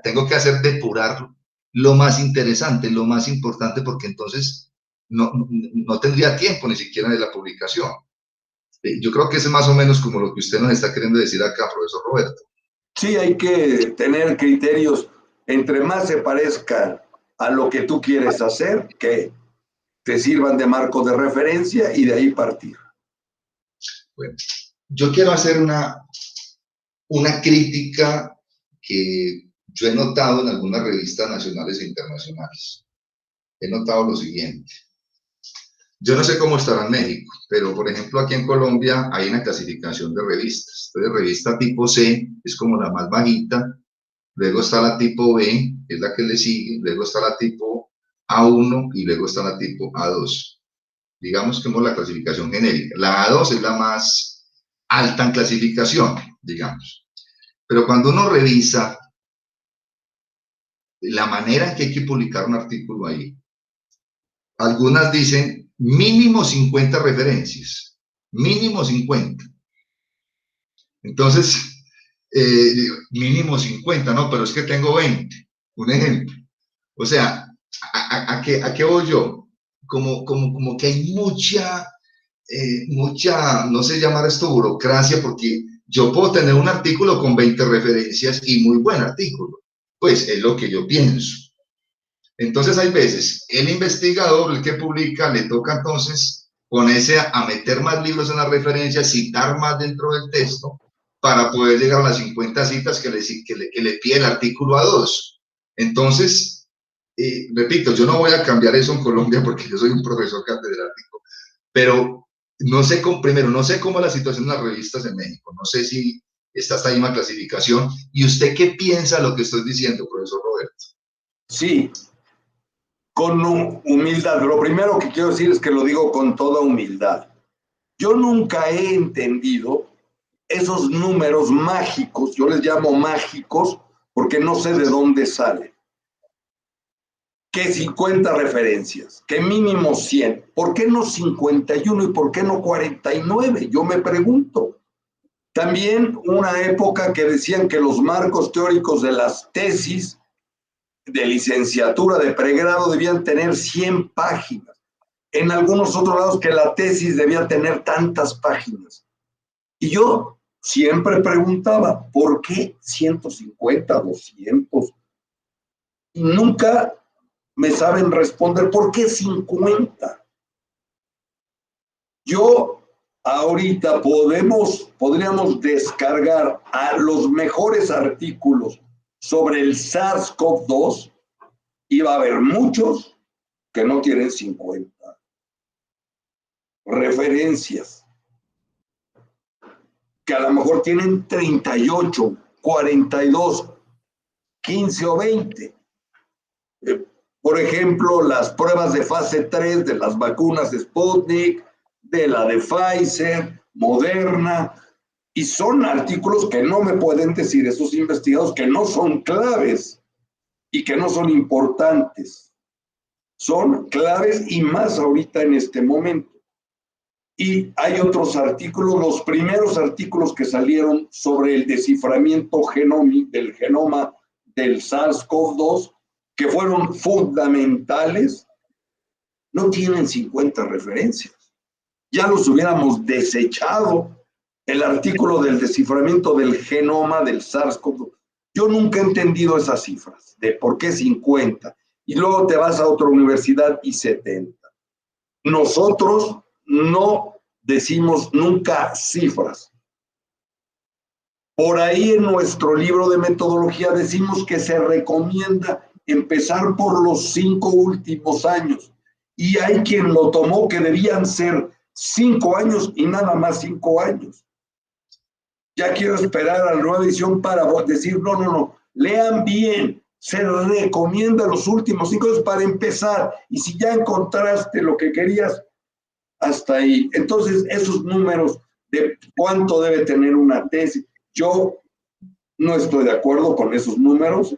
tengo que hacer depurar lo más interesante, lo más importante, porque entonces no tendría tiempo ni siquiera de la publicación. Yo creo que es más o menos como lo que usted nos está queriendo decir acá, profesor Roberto. Sí, hay que tener criterios, entre más se parezca a lo que tú quieres hacer, que te sirvan de marco de referencia y de ahí partir. Bueno, yo quiero hacer una crítica que yo he notado en algunas revistas nacionales e internacionales. He notado lo siguiente. Yo no sé cómo estará en México, pero por ejemplo aquí en Colombia hay una clasificación de revistas. Entonces, revista tipo C es como la más bajita, luego está la tipo B, que es la que le sigue, luego está la tipo A1 y luego está la tipo A2. Digamos que es la clasificación genérica. La A2 es la más alta en clasificación, digamos. Pero cuando uno revisa la manera en que hay que publicar un artículo ahí, algunas dicen mínimo 50 referencias, mínimo 50. Entonces, mínimo 50, no, pero es que tengo 20, un ejemplo. O sea, ¿a qué voy yo? Como que hay mucha, no sé llamar esto burocracia, porque yo puedo tener un artículo con 20 referencias y muy buen artículo. Pues es lo que yo pienso. Entonces hay veces el investigador, el que publica, le toca entonces ponerse a meter más libros en las referencias, citar más dentro del texto para poder llegar a las 50 citas que le pide el artículo A2. Entonces, repito, yo no voy a cambiar eso en Colombia porque yo soy un profesor catedrático, pero no sé primero, no sé cómo es la situación en las revistas en México, no sé si está esta misma clasificación. ¿Y usted qué piensa de lo que estoy diciendo, profesor Roberto? Sí, con humildad. Lo primero que quiero decir es que lo digo con toda humildad. Yo nunca he entendido esos números mágicos, yo les llamo mágicos porque no sé de dónde salen. Que 50 referencias, que mínimo 100. ¿Por qué no 51 y por qué no 49? Yo me pregunto. También una época que decían que los marcos teóricos de las tesis de licenciatura, de pregrado, debían tener 100 páginas. En algunos otros lados que la tesis debía tener tantas páginas. Y yo siempre preguntaba, ¿por qué 150, 200? Y nunca me saben responder, ¿por qué 50? Yo ahorita podríamos descargar a los mejores artículos sobre el SARS-CoV-2 y va a haber muchos que no tienen 50 referencias, que a lo mejor tienen 38, 42, 15 o 20. Por ejemplo, las pruebas de fase 3 de las vacunas Sputnik, de la de Pfizer, Moderna, y son artículos que no me pueden decir esos investigados que no son claves y que no son importantes. Son claves y más ahorita en este momento. Y hay otros artículos, los primeros artículos que salieron sobre el desciframiento del genoma del SARS-CoV-2, que fueron fundamentales, no tienen 50 referencias. Ya los hubiéramos desechado. El artículo del desciframiento del genoma del SARS-CoV-2. Yo nunca he entendido esas cifras, de por qué 50. Y luego te vas a otra universidad y 70. Nosotros no decimos nunca cifras. Por ahí en nuestro libro de metodología decimos que se recomienda empezar por los 5 últimos años. Y hay quien lo tomó que debían ser 5 años y nada más 5 años. Ya quiero esperar a la nueva edición para decir, no, lean bien, se recomienda los últimos 5 años para empezar, y si ya encontraste lo que querías, hasta ahí. Entonces, esos números de cuánto debe tener una tesis, yo no estoy de acuerdo con esos números,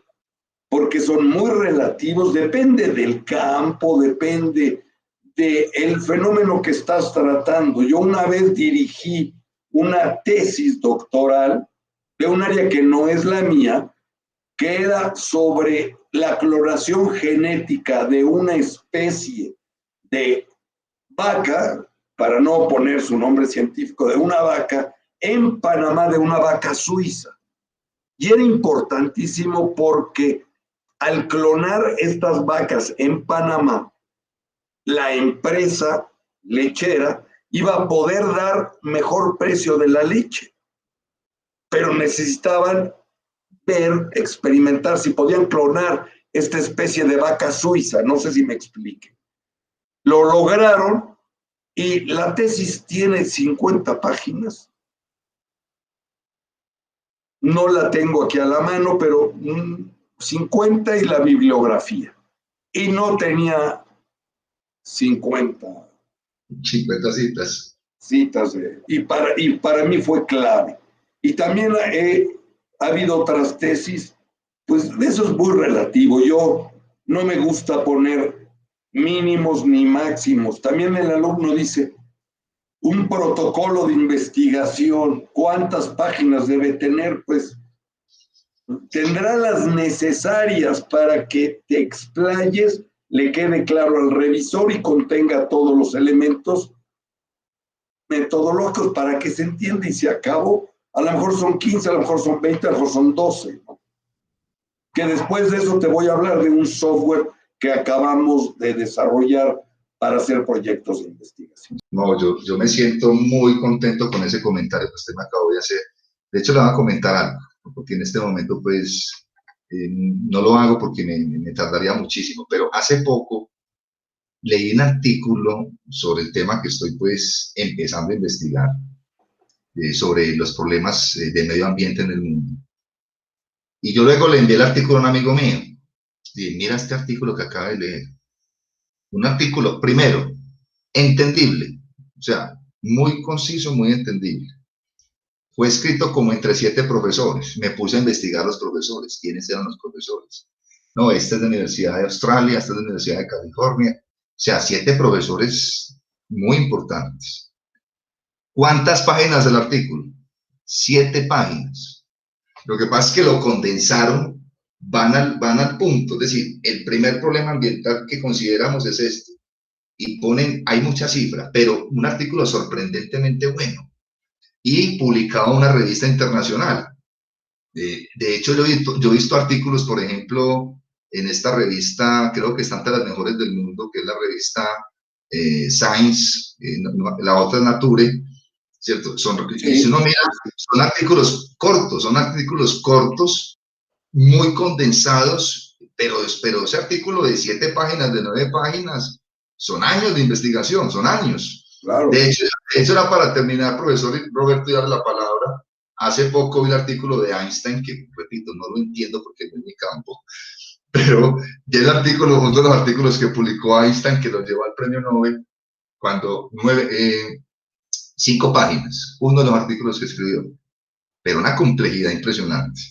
porque son muy relativos, depende del campo, depende del fenómeno que estás tratando. Yo una vez dirigí una tesis doctoral de un área que no es la mía, que era sobre la clonación genética de una especie de vaca, para no poner su nombre científico, de una vaca en Panamá, de una vaca suiza. Y era importantísimo porque al clonar estas vacas en Panamá, la empresa lechera iba a poder dar mejor precio de la leche, pero necesitaban ver, experimentar si podían clonar esta especie de vaca suiza. No sé si me explique. Lo lograron y la tesis tiene 50 páginas. No la tengo aquí a la mano, pero 50 y la bibliografía. Y no tenía 50 citas. Y para mí fue clave. Y también ha habido otras tesis, pues eso es muy relativo. Yo no me gusta poner mínimos ni máximos. También el alumno dice, un protocolo de investigación, ¿cuántas páginas debe tener? Pues tendrá las necesarias para que te explayes, le quede claro al revisor y contenga todos los elementos metodológicos para que se entienda y se acabó. A lo mejor son 15, a lo mejor son 20, a lo mejor son 12, ¿no? Que después de eso te voy a hablar de un software que acabamos de desarrollar para hacer proyectos de investigación. No, yo me siento muy contento con ese comentario que usted me acabó de hacer. De hecho, le voy a comentar algo, porque en este momento, pues, no lo hago porque me tardaría muchísimo, pero hace poco leí un artículo sobre el tema que estoy, pues, empezando a investigar, sobre los problemas de medio ambiente en el mundo. Y yo luego le envié el artículo a un amigo mío. Y mira este artículo que acaba de leer. Un artículo, primero, entendible, o sea, muy conciso, muy entendible. Fue escrito como entre 7 profesores. Me puse a investigar los profesores. ¿Quiénes eran los profesores? No, este es de la Universidad de Australia, este es de la Universidad de California. O sea, 7 profesores muy importantes. ¿Cuántas páginas del artículo? 7 páginas. Lo que pasa es que lo condensaron, van al punto. Es decir, el primer problema ambiental que consideramos es este. Y ponen, hay muchas cifras, pero un artículo sorprendentemente bueno y publicado en una revista internacional. De hecho, yo he visto artículos, por ejemplo, en esta revista, creo que están entre las mejores del mundo, que es la revista Science, la otra es Nature, ¿cierto? Si uno mira, son artículos cortos, muy condensados, pero ese artículo de 7 páginas, de 9 páginas, son años de investigación, son años. Claro. De hecho, era para terminar, profesor Roberto, y darle la palabra. Hace poco vi el artículo de Einstein, que, repito, no lo entiendo porque no es mi campo, pero ya el artículo, uno de los artículos que publicó Einstein, que lo llevó al premio Nobel, cuando 5 páginas, uno de los artículos que escribió, pero una complejidad impresionante.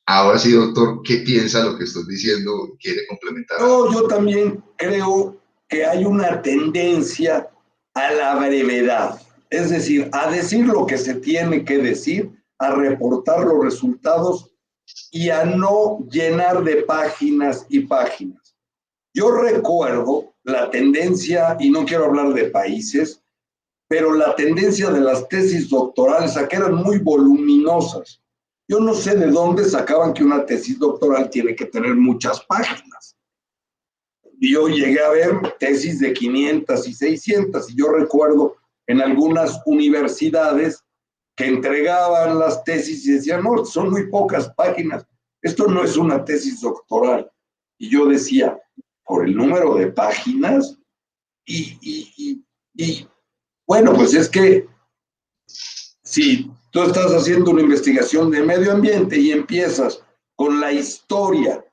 Ahora sí, doctor, ¿qué piensa lo que estoy diciendo? ¿Quiere complementar? No, yo también creo que hay una tendencia a la brevedad, es decir, a decir lo que se tiene que decir, a reportar los resultados y a no llenar de páginas y páginas. Yo recuerdo la tendencia, y no quiero hablar de países, pero la tendencia de las tesis doctorales a que eran muy voluminosas. Yo no sé de dónde sacaban que una tesis doctoral tiene que tener muchas páginas. Yo llegué a ver tesis de 500 y 600, y yo recuerdo en algunas universidades que entregaban las tesis y decían, no, son muy pocas páginas, esto no es una tesis doctoral. Y yo decía, por el número de páginas y Bueno, pues es que si tú estás haciendo una investigación de medio ambiente y empiezas con la historia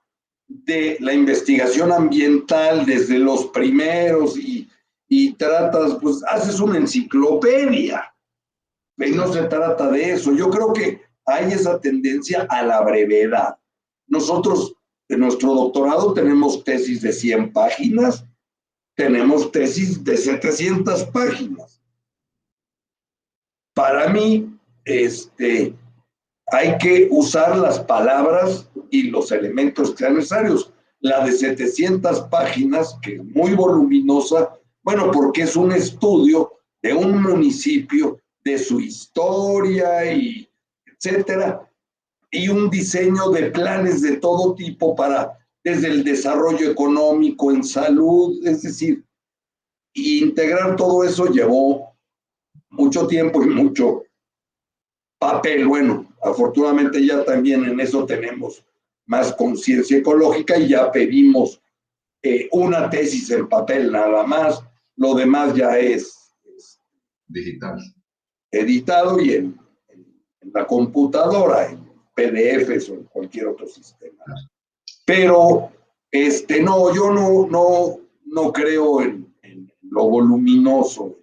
de la investigación ambiental desde los primeros y tratas, pues haces una enciclopedia. Y no se trata de eso. Yo creo que hay esa tendencia a la brevedad. Nosotros, en nuestro doctorado, tenemos tesis de 100 páginas, tenemos tesis de 700 páginas. Para mí, hay que usar las palabras y los elementos que sean necesarios. La de 700 páginas, que es muy voluminosa, bueno, porque es un estudio de un municipio, de su historia, y etcétera, y un diseño de planes de todo tipo para, desde el desarrollo económico, en salud, es decir, integrar todo eso llevó mucho tiempo y mucho papel. Bueno, afortunadamente ya también en eso tenemos más conciencia ecológica y ya pedimos una tesis en papel nada más, lo demás ya es digital, editado y en la computadora, en PDFs o en cualquier otro sistema. Pero no, yo no creo en lo voluminoso,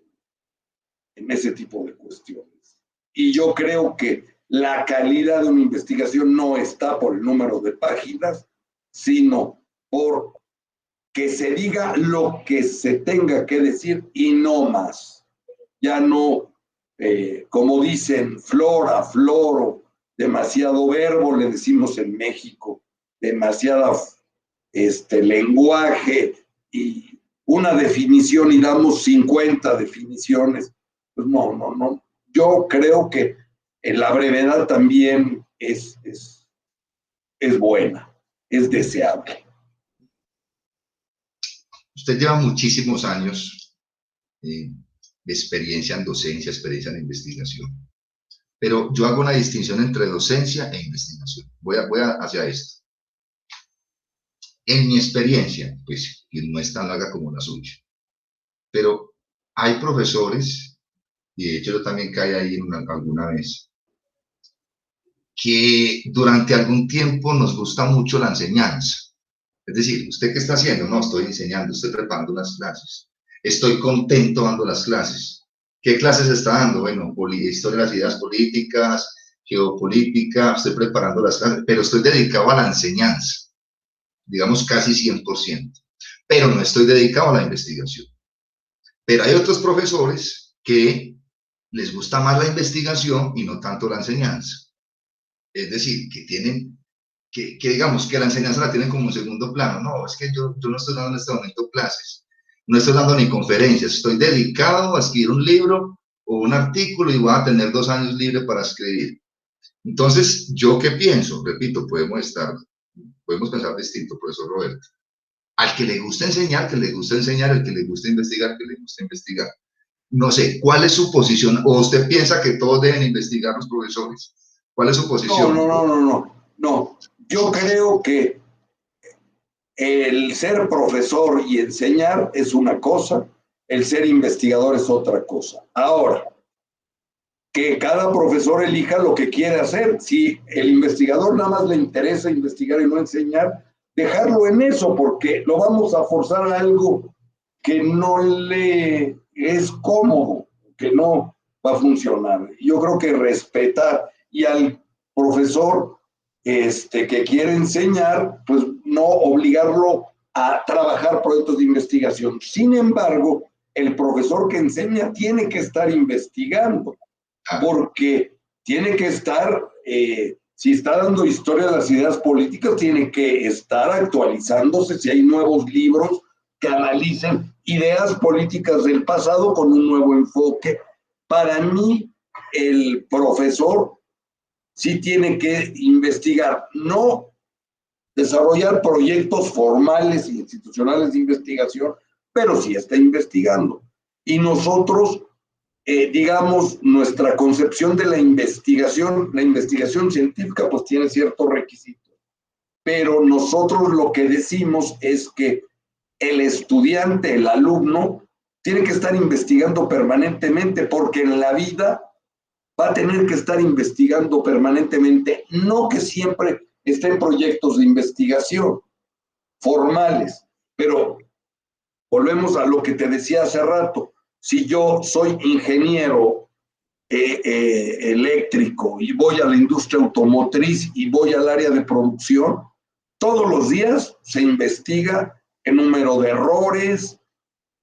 en ese tipo de cuestiones. Y yo creo que la calidad de una investigación no está por el número de páginas, sino por que se diga lo que se tenga que decir y no más. Ya no, como dicen, flora, floro, demasiado verbo, le decimos en México, demasiada lenguaje y una definición y damos 50 definiciones. Pues no. Yo creo que la brevedad también es buena, es deseable. Usted lleva muchísimos años de experiencia en docencia, experiencia en investigación, pero yo hago una distinción entre docencia e investigación. Voy hacia esto. En mi experiencia, pues, que no es tan larga como la suya, pero hay profesores, y de hecho yo también caí ahí alguna vez, que durante algún tiempo nos gusta mucho la enseñanza. Es decir, ¿usted qué está haciendo? No, estoy enseñando, estoy preparando las clases. Estoy contento dando las clases. ¿Qué clases está dando? Bueno, historia de las ideas políticas, geopolítica, estoy preparando las clases, pero estoy dedicado a la enseñanza, digamos casi 100%, pero no estoy dedicado a la investigación. Pero hay otros profesores que les gusta más la investigación y no tanto la enseñanza. Es decir, que tienen, que digamos que la enseñanza la tienen como un segundo plano. No, es que yo no estoy dando en este momento clases, no estoy dando ni conferencias, estoy dedicado a escribir un libro o un artículo y voy a tener 2 años libre para escribir. Entonces, ¿yo qué pienso? Repito, podemos pensar distinto, profesor Roberto. Al que le gusta enseñar, que le gusta enseñar, al que le gusta investigar, que le gusta investigar. No sé, ¿cuál es su posición? ¿O usted piensa que todos deben investigar los profesores? ¿Cuál es su posición? No. Yo creo que el ser profesor y enseñar es una cosa, el ser investigador es otra cosa. Ahora, que cada profesor elija lo que quiere hacer. Si el investigador nada más le interesa investigar y no enseñar, dejarlo en eso, porque lo vamos a forzar a algo que no le es cómodo, que no va a funcionar. Yo creo que respetar, y al profesor que quiere enseñar, pues no obligarlo a trabajar proyectos de investigación. Sin embargo, el profesor que enseña tiene que estar investigando, porque tiene que estar, si está dando historia de las ideas políticas, tiene que estar actualizándose si hay nuevos libros que analicen ideas políticas del pasado con un nuevo enfoque. Para mí, el profesor sí tiene que investigar, no desarrollar proyectos formales e institucionales de investigación, pero sí está investigando. Y nosotros, digamos, nuestra concepción de la investigación científica, pues tiene ciertos requisitos. Pero nosotros lo que decimos es que el estudiante, el alumno, tiene que estar investigando permanentemente, porque en la vida va a tener que estar investigando permanentemente, no que siempre esté en proyectos de investigación formales, pero volvemos a lo que te decía hace rato. Si yo soy ingeniero eléctrico y voy a la industria automotriz y voy al área de producción, todos los días se investiga el número de errores,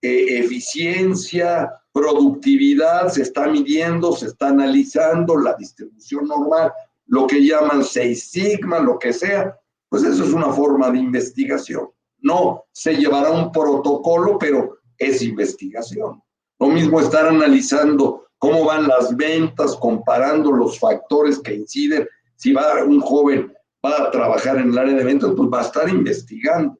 eficiencia, productividad, se está midiendo, se está analizando la distribución normal, lo que llaman Seis Sigma, lo que sea, pues eso es una forma de investigación. No se llevará un protocolo, pero es investigación. Lo mismo estar analizando cómo van las ventas, comparando los factores que inciden. Si va un joven va a trabajar en el área de ventas, pues va a estar investigando.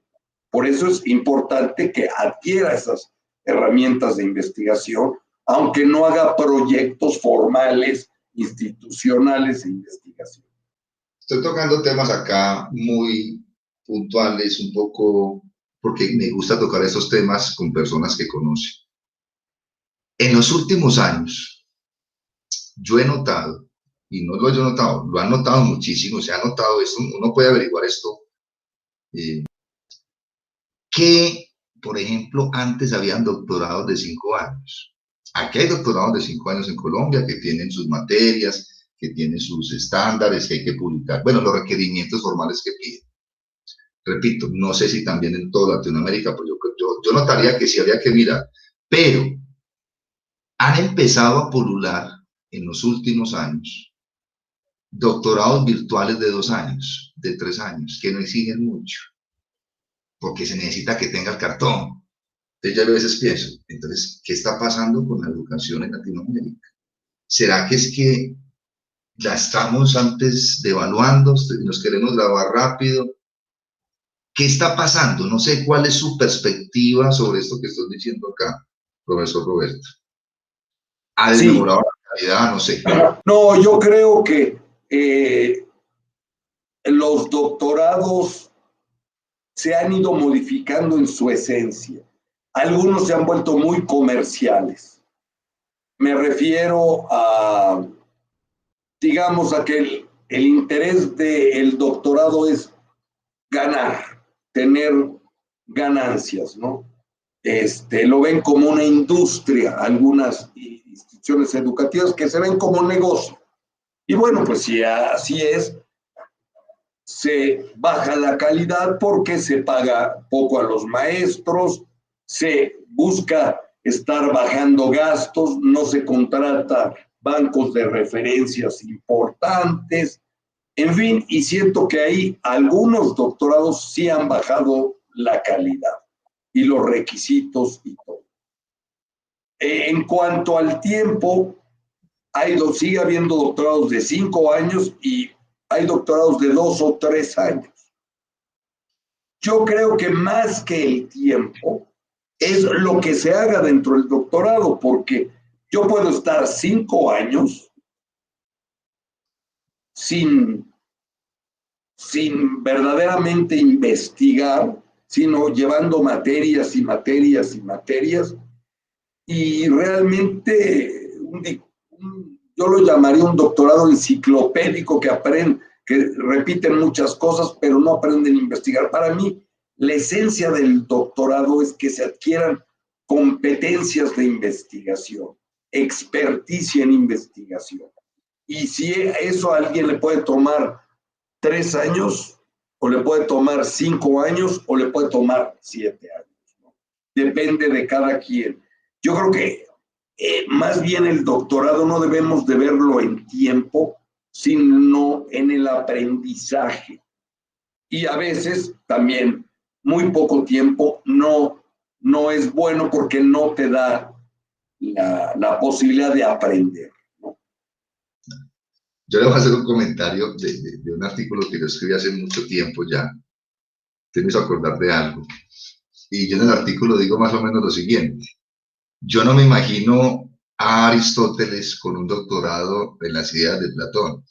Por eso es importante que adquiera esas herramientas de investigación, aunque no haga proyectos formales, institucionales de investigación. Estoy tocando temas acá muy puntuales, un poco, porque me gusta tocar esos temas con personas que conocen. En los últimos años, yo he notado, y no lo he notado, lo han notado muchísimo, se ha notado esto, uno puede averiguar esto, que, por ejemplo, antes habían doctorados de 5 años. Aquí hay doctorados de 5 años en Colombia que tienen sus materias, que tienen sus estándares que hay que publicar. Bueno, los requerimientos formales que piden. Repito, no sé si también en toda Latinoamérica, pues yo notaría que sí había que mirar, pero han empezado a pulular en los últimos años doctorados virtuales de 2 años, de 3 años, que no exigen mucho, porque se necesita que tenga el cartón. Entonces yo a veces pienso, entonces, ¿qué está pasando con la educación en Latinoamérica? ¿Será que es que la estamos antes devaluando, nos queremos graduar rápido? ¿Qué está pasando? No sé cuál es su perspectiva sobre esto que estoy diciendo acá, profesor Roberto. ¿Ha desmejorado la calidad? No sé. No, yo creo que los doctorados se han ido modificando en su esencia. Algunos se han vuelto muy comerciales. Me refiero a, digamos, a que el interés del doctorado es ganar, tener ganancias, ¿no? Lo ven como una industria, algunas instituciones educativas que se ven como un negocio. Y bueno, pues si así es, se baja la calidad porque se paga poco a los maestros, se busca estar bajando gastos, no se contrata bancos de referencias importantes, en fin, y siento que ahí algunos doctorados sí han bajado la calidad y los requisitos y todo. En cuanto al tiempo, sigue habiendo doctorados de 5 años y hay doctorados de 2 o 3 años. Yo creo que más que el tiempo es lo que se haga dentro del doctorado, porque yo puedo estar 5 años sin verdaderamente investigar, sino llevando materias y materias y materias, y realmente yo lo llamaría un doctorado enciclopédico que repiten muchas cosas, pero no aprenden a investigar. Para mí, la esencia del doctorado es que se adquieran competencias de investigación, experticia en investigación. Y si eso a alguien le puede tomar 3 años, o le puede tomar 5 años, o le puede tomar 7 años, ¿no? Depende de cada quien. Yo creo que más bien el doctorado no debemos de verlo en tiempo, sino en el aprendizaje. Y a veces también muy poco tiempo no es bueno porque no te da la posibilidad de aprender, ¿no? Yo le voy a hacer un comentario de un artículo que yo escribí hace mucho tiempo ya. Te me hizo acordar de algo. Y yo en el artículo digo más o menos lo siguiente. Yo no me imagino a Aristóteles con un doctorado en las ideas de Platón.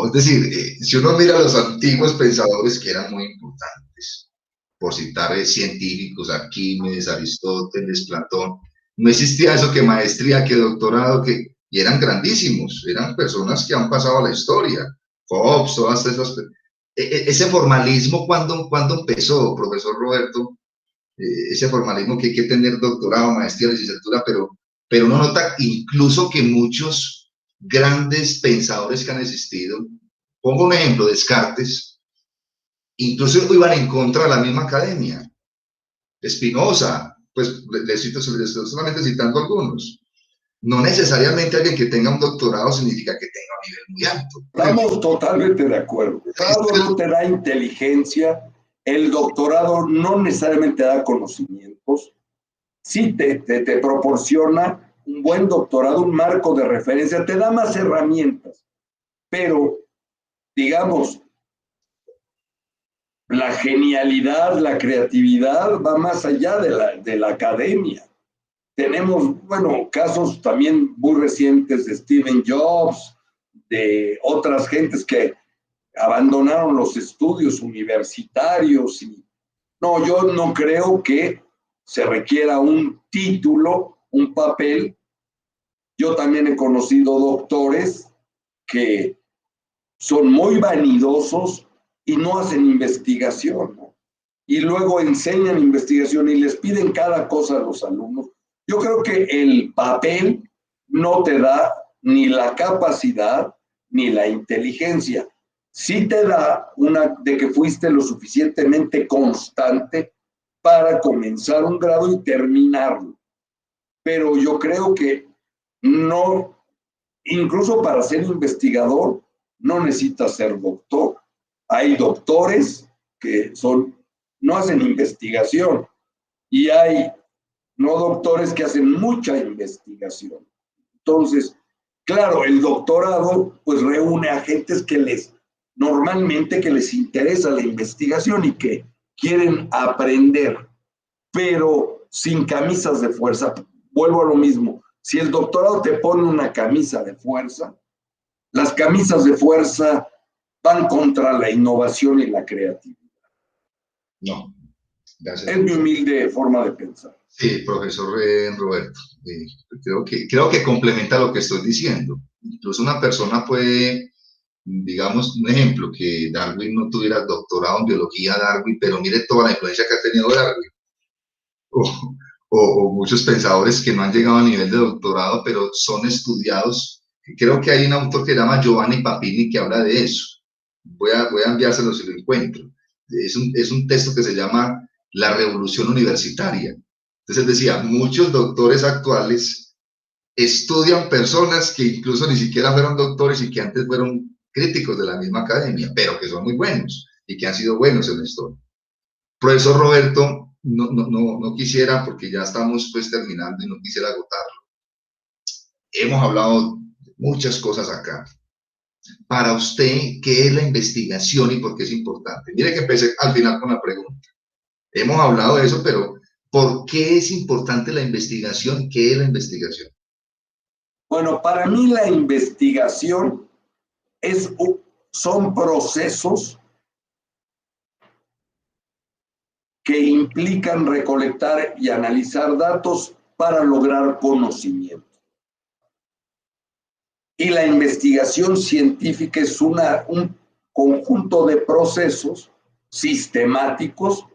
Es decir, si uno mira a los antiguos pensadores que eran muy importantes, por citar científicos, Arquímedes, Aristóteles, Platón. No existía eso que maestría, que doctorado, y eran grandísimos, eran personas que han pasado a la historia. Hobbes, todas esas. Ese formalismo, ¿cuándo empezó, profesor Roberto? Ese formalismo que hay que tener doctorado, maestría, licenciatura, pero uno nota incluso que muchos grandes pensadores que han existido, pongo un ejemplo, Descartes, incluso iban en contra de la misma academia. Spinoza, pues les estoy solamente citando algunos. No necesariamente alguien que tenga un doctorado significa que tenga un nivel muy alto. Estamos totalmente de acuerdo. El doctorado no te da inteligencia, el doctorado no necesariamente da conocimientos, sí te proporciona un buen doctorado, un marco de referencia, te da más herramientas, pero digamos, la genialidad, la creatividad va más allá de la academia. Tenemos, bueno, casos también muy recientes de Steve Jobs, de otras gentes que abandonaron los estudios universitarios. No, yo no creo que se requiera un título, un papel. Yo también he conocido doctores que son muy vanidosos y no hacen investigación, ¿no? Y luego enseñan investigación y les piden cada cosa a los alumnos. Yo creo que el papel no te da ni la capacidad ni la inteligencia. Sí te da una de que fuiste lo suficientemente constante para comenzar un grado y terminarlo. Pero yo creo que no, incluso para ser investigador, no necesitas ser doctor. Hay doctores que no hacen investigación y hay no doctores que hacen mucha investigación. Entonces, claro, el doctorado pues reúne a gentes normalmente que les interesa la investigación y que quieren aprender, pero sin camisas de fuerza. Vuelvo a lo mismo. Si el doctorado te pone una camisa de fuerza, las camisas de fuerza van contra la innovación y la creatividad. No, gracias. Es mi humilde forma de pensar. Sí, profesor Roberto, creo que complementa lo que estoy diciendo. Incluso una persona puede, digamos, un ejemplo, que Darwin no tuviera doctorado en biología, Darwin, pero mire toda la influencia que ha tenido Darwin. O muchos pensadores que no han llegado a nivel de doctorado, pero son estudiados. Creo que hay un autor que se llama Giovanni Papini que habla de eso. Voy a enviárselo si lo encuentro. Es un texto que se llama La Revolución Universitaria. Entonces decía, muchos doctores actuales estudian personas que incluso ni siquiera fueron doctores y que antes fueron críticos de la misma academia, pero que son muy buenos y que han sido buenos en la historia. Profesor Roberto, no quisiera, porque ya estamos pues terminando y no quisiera agotarlo. Hemos hablado de muchas cosas acá. Para usted, ¿qué es la investigación y por qué es importante? Mire que empecé al final con la pregunta. Hemos hablado de eso, pero ¿por qué es importante la investigación? ¿Qué es la investigación? Bueno, para mí la investigación son procesos que implican recolectar y analizar datos para lograr conocimiento. Y la investigación científica es un conjunto de procesos sistemáticos,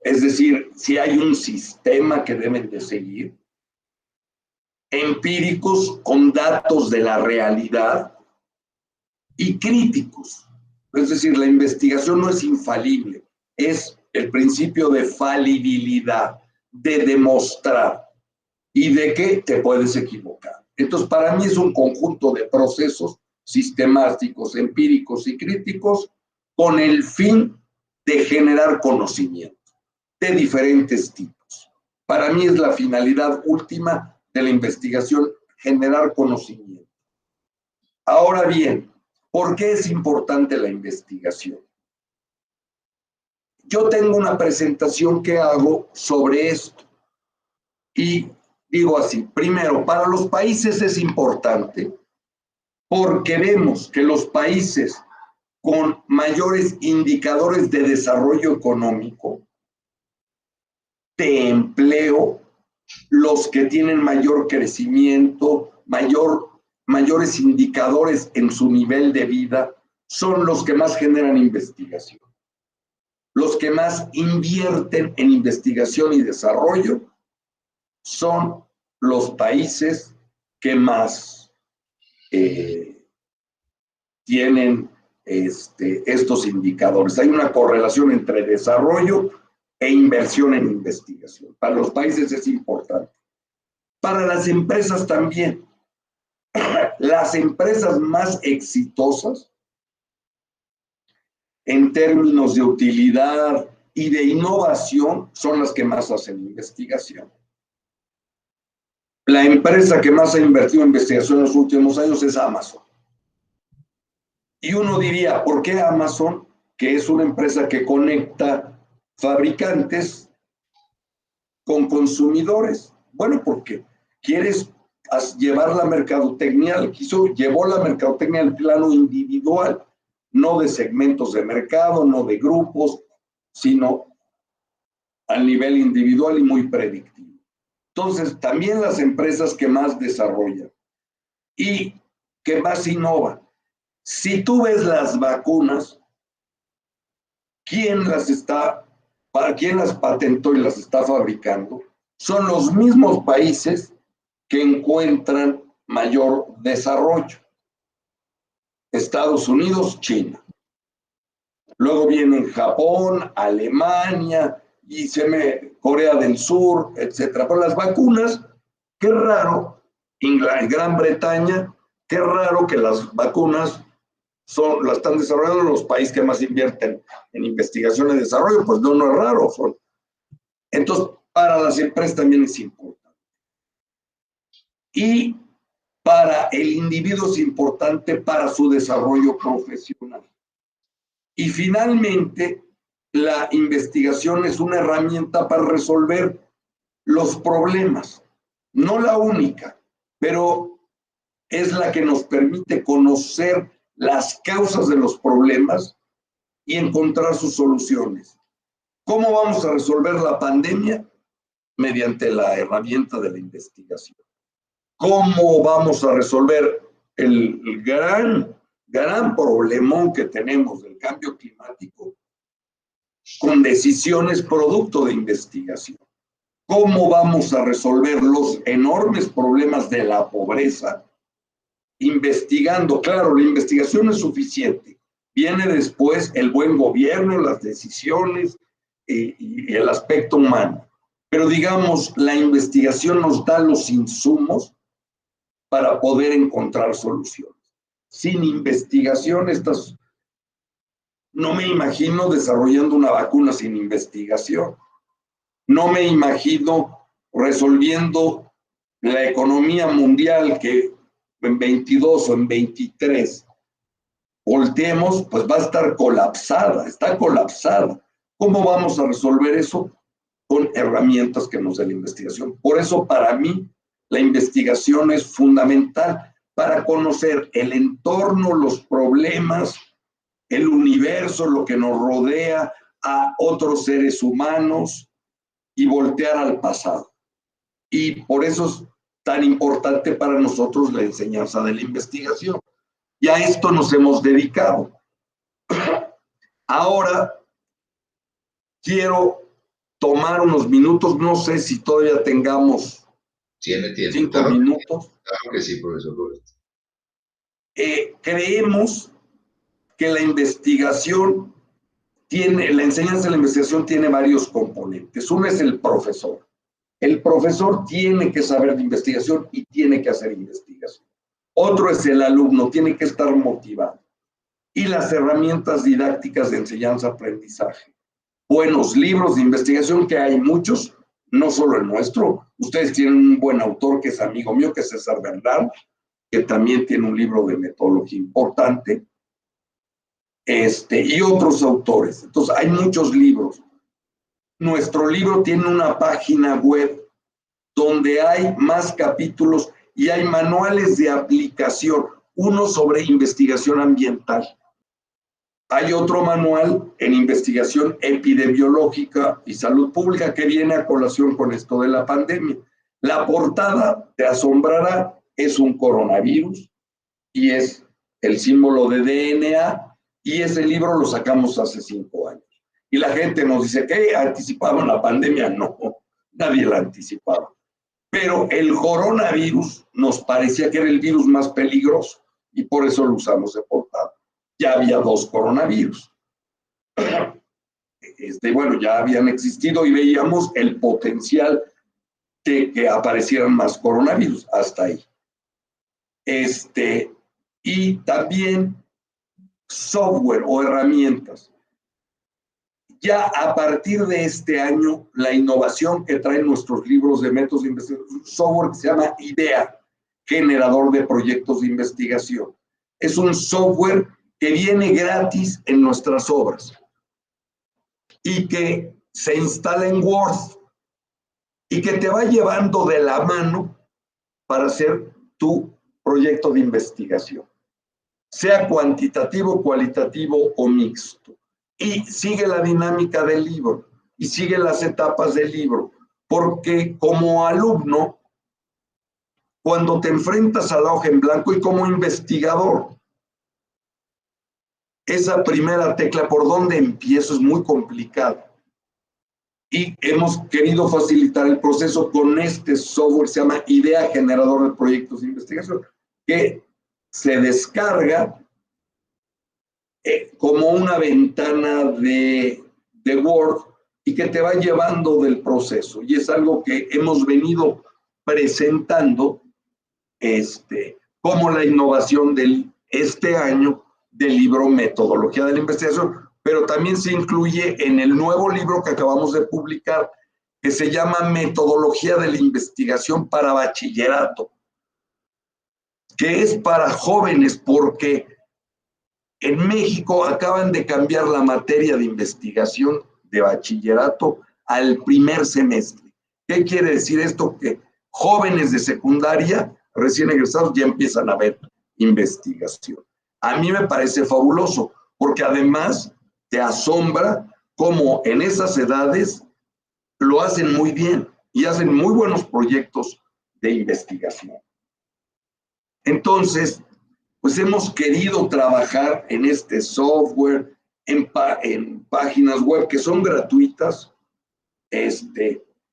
es decir, si hay un sistema que deben de seguir, empíricos con datos de la realidad y críticos. Es decir, la investigación no es infalible, es el principio de falibilidad, de demostrar y de que te puedes equivocar. Entonces, para mí es un conjunto de procesos sistemáticos, empíricos y críticos con el fin de generar conocimiento de diferentes tipos. Para mí es la finalidad última de la investigación, generar conocimiento. Ahora bien, ¿por qué es importante la investigación? Yo tengo una presentación que hago sobre esto y digo así, primero, para los países es importante porque vemos que los países con mayores indicadores de desarrollo económico de empleo, los que tienen mayor crecimiento, mayores indicadores en su nivel de vida, son los que más generan investigación. Los que más invierten en investigación y desarrollo son los países que más tienen estos indicadores. Hay una correlación entre desarrollo e inversión en investigación. Para los países es importante. Para las empresas también. Las empresas más exitosas en términos de utilidad y de innovación son las que más hacen investigación. La empresa que más ha invertido en investigación en los últimos años es Amazon. Y uno diría, ¿por qué Amazon, que es una empresa que conecta fabricantes con consumidores? Bueno, porque quieres llevar la mercadotecnia, llevó la mercadotecnia al plano individual, no de segmentos de mercado, no de grupos, sino al nivel individual y muy predictivo. Entonces, también las empresas que más desarrollan y que más innovan. Si tú ves las vacunas, ¿quién las patentó y las está fabricando? Son los mismos países que encuentran mayor desarrollo. Estados Unidos, China. Luego vienen Japón, Alemania, Corea del Sur, etc. Pero las vacunas, qué raro, en Gran Bretaña, qué raro que las vacunas las están desarrollando los países que más invierten en investigación y desarrollo, pues no es raro. Entonces, para las empresas también es importante. Y para el individuo es importante para su desarrollo profesional. Y finalmente, la investigación es una herramienta para resolver los problemas. No la única, pero es la que nos permite conocer las causas de los problemas y encontrar sus soluciones. ¿Cómo vamos a resolver la pandemia? Mediante la herramienta de la investigación. ¿Cómo vamos a resolver el gran problemón que tenemos del cambio climático? Con decisiones producto de investigación. ¿Cómo vamos a resolver los enormes problemas de la pobreza? Investigando. Claro, la investigación es suficiente. Viene después el buen gobierno, las decisiones y el aspecto humano. Pero digamos, la investigación nos da los insumos para poder encontrar soluciones. Sin investigación, no me imagino desarrollando una vacuna sin investigación. No me imagino resolviendo la economía mundial que en 22 o en 23 volteemos, pues va a estar colapsada, está colapsada. ¿Cómo vamos a resolver eso? Con herramientas que nos dé la investigación. Por eso, para mí, la investigación es fundamental para conocer el entorno, los problemas, el universo, lo que nos rodea, a otros seres humanos y voltear al pasado. Y por eso es tan importante para nosotros la enseñanza de la investigación. Y a esto nos hemos dedicado. Ahora quiero tomar unos minutos, no sé si todavía tengamos 5 minutos. Claro que sí, profesor Roberto. Creemos que la investigación la enseñanza de la investigación tiene varios componentes. Uno es el profesor. El profesor tiene que saber de investigación y tiene que hacer investigación. Otro es el alumno, tiene que estar motivado. Y las herramientas didácticas de enseñanza-aprendizaje. Buenos libros de investigación, que hay muchos, no solo el nuestro. Ustedes tienen un buen autor que es amigo mío, que es César Bernal, que también tiene un libro de metodología importante. Y otros autores. Entonces, hay muchos libros. Nuestro libro tiene una página web donde hay más capítulos y hay manuales de aplicación, uno sobre investigación ambiental. Hay otro manual en investigación epidemiológica y salud pública que viene a colación con esto de la pandemia. La portada, te asombrará, es un coronavirus y es el símbolo de DNA, y ese libro lo sacamos hace 5 años. Y la gente nos dice, ¿qué? ¿Anticipaban la pandemia? No, nadie la anticipaba. Pero el coronavirus nos parecía que era el virus más peligroso y por eso lo usamos de portada. Ya había 2 coronavirus. Bueno, ya habían existido y veíamos el potencial de que aparecieran más coronavirus hasta ahí. Y también software o herramientas. Ya a partir de este año, la innovación que traen nuestros libros de métodos de investigación, un software que se llama IDEA, generador de proyectos de investigación. Es un software que viene gratis en nuestras obras y que se instala en Word y que te va llevando de la mano para hacer tu proyecto de investigación, sea cuantitativo, cualitativo o mixto. Y sigue la dinámica del libro y sigue las etapas del libro, porque como alumno, cuando te enfrentas a la hoja en blanco y como investigador, esa primera tecla, por dónde empiezo, es muy complicado. Y hemos querido facilitar el proceso con este software, se llama IDEA Generador de Proyectos de Investigación, que se descarga como una ventana de Word y que te va llevando del proceso. Y es algo que hemos venido presentando como la innovación de este año del libro Metodología de la Investigación, pero también se incluye en el nuevo libro que acabamos de publicar, que se llama Metodología de la Investigación para Bachillerato, que es para jóvenes porque en México acaban de cambiar la materia de investigación de bachillerato al primer semestre. ¿Qué quiere decir esto? Que jóvenes de secundaria recién egresados ya empiezan a ver investigación. A mí me parece fabuloso, porque además te asombra cómo en esas edades lo hacen muy bien y hacen muy buenos proyectos de investigación. Entonces, pues hemos querido trabajar en este software, en páginas web que son gratuitas,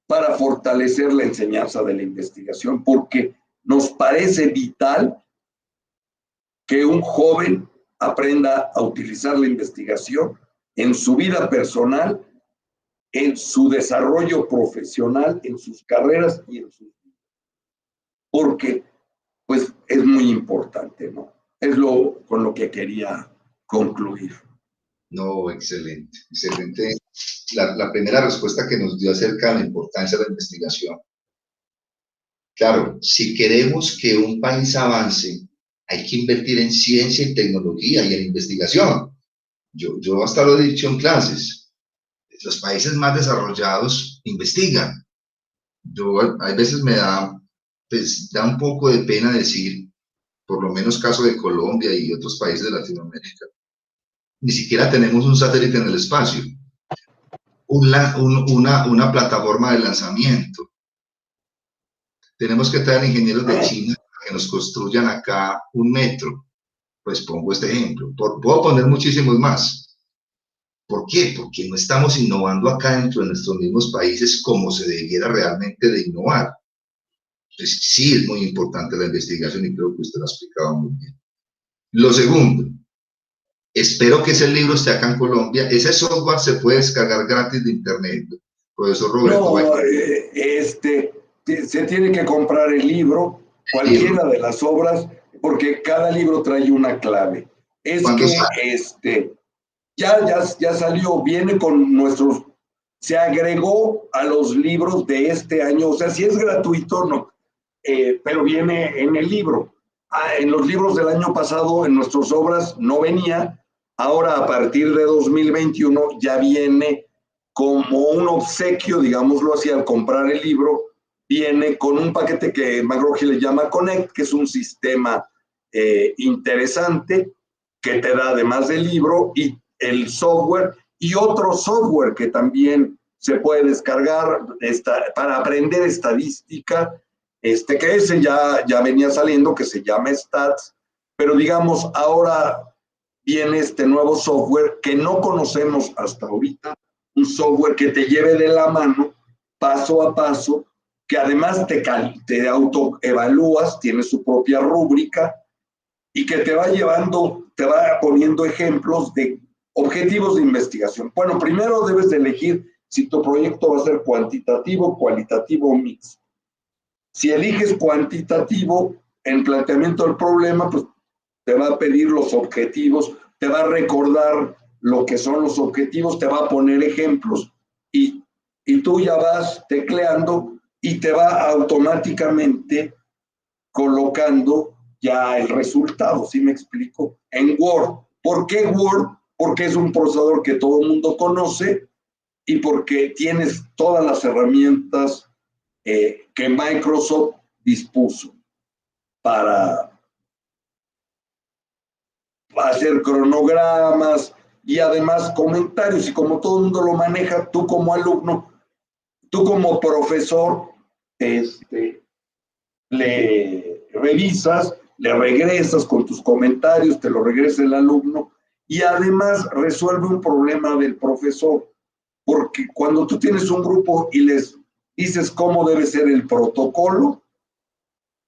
para fortalecer la enseñanza de la investigación, porque nos parece vital que un joven aprenda a utilizar la investigación en su vida personal, en su desarrollo profesional, en sus carreras y en sus vidas. Porque, pues, es muy importante, ¿no? Es con lo que quería concluir. No, excelente, excelente. La primera respuesta que nos dio acerca de la importancia de la investigación. Claro, si queremos que un país avance, hay que invertir en ciencia y tecnología y en investigación. Yo hasta lo he dicho en clases. Los países más desarrollados investigan. A veces me da, pues, da un poco de pena decir, por lo menos caso de Colombia y otros países de Latinoamérica, ni siquiera tenemos un satélite en el espacio, una plataforma de lanzamiento. Tenemos que traer ingenieros de China que nos construyan acá un metro. Pues pongo este ejemplo. Puedo poner muchísimos más. ¿Por qué? Porque no estamos innovando acá dentro de nuestros mismos países como se debiera realmente de innovar. Entonces, sí es muy importante la investigación y creo que usted lo ha explicado muy bien. Lo segundo, espero que ese libro esté acá en Colombia. Ese software se puede descargar gratis de internet, profesor Roberto. No, se tiene que comprar el libro, cualquiera de las obras, porque cada libro trae una clave. Es que ya salió, viene con nuestros, se agregó a los libros de este año, o sea, si es gratuito, no, pero viene en el libro. En los libros del año pasado, en nuestras obras, no venía. Ahora, a partir de 2021, ya viene como un obsequio, digámoslo así, al comprar el libro, viene con un paquete que McGraw-Hill le llama Connect, que es un sistema interesante que te da, además del libro, y el software y otro software que también se puede descargar para aprender estadística, que ese ya venía saliendo, que se llama Stats, pero digamos, ahora viene este nuevo software que no conocemos hasta ahorita, un software que te lleve de la mano, paso a paso, que además te autoevalúas, tiene su propia rúbrica, y que te va llevando, te va poniendo ejemplos de objetivos de investigación. Bueno, primero debes de elegir si tu proyecto va a ser cuantitativo, cualitativo o mixto. Si eliges cuantitativo, en planteamiento del problema, pues te va a pedir los objetivos, te va a recordar lo que son los objetivos, te va a poner ejemplos y tú ya vas tecleando y te va automáticamente colocando ya el resultado, ¿sí me explico? En Word. ¿Por qué Word? Porque es un procesador que todo el mundo conoce y porque tienes todas las herramientas que Microsoft dispuso para hacer cronogramas y además comentarios. Y como todo el mundo lo maneja, tú como alumno, tú como profesor, le revisas, le regresas con tus comentarios, te lo regresa el alumno y además resuelve un problema del profesor, porque cuando tú tienes un grupo y les dices cómo debe ser el protocolo,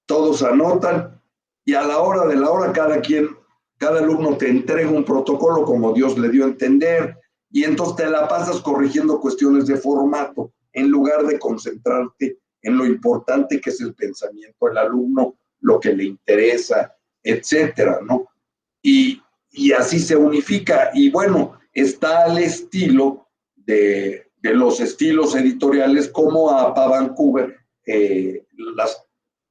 todos anotan y a la hora de la hora cada alumno te entrega un protocolo como Dios le dio a entender y entonces te la pasas corrigiendo cuestiones de formato en lugar de concentrarte en lo importante que es el pensamiento del alumno, lo que le interesa, etcétera, ¿no? Y así se unifica. Y bueno, está al estilo de los estilos editoriales como APA Vancouver,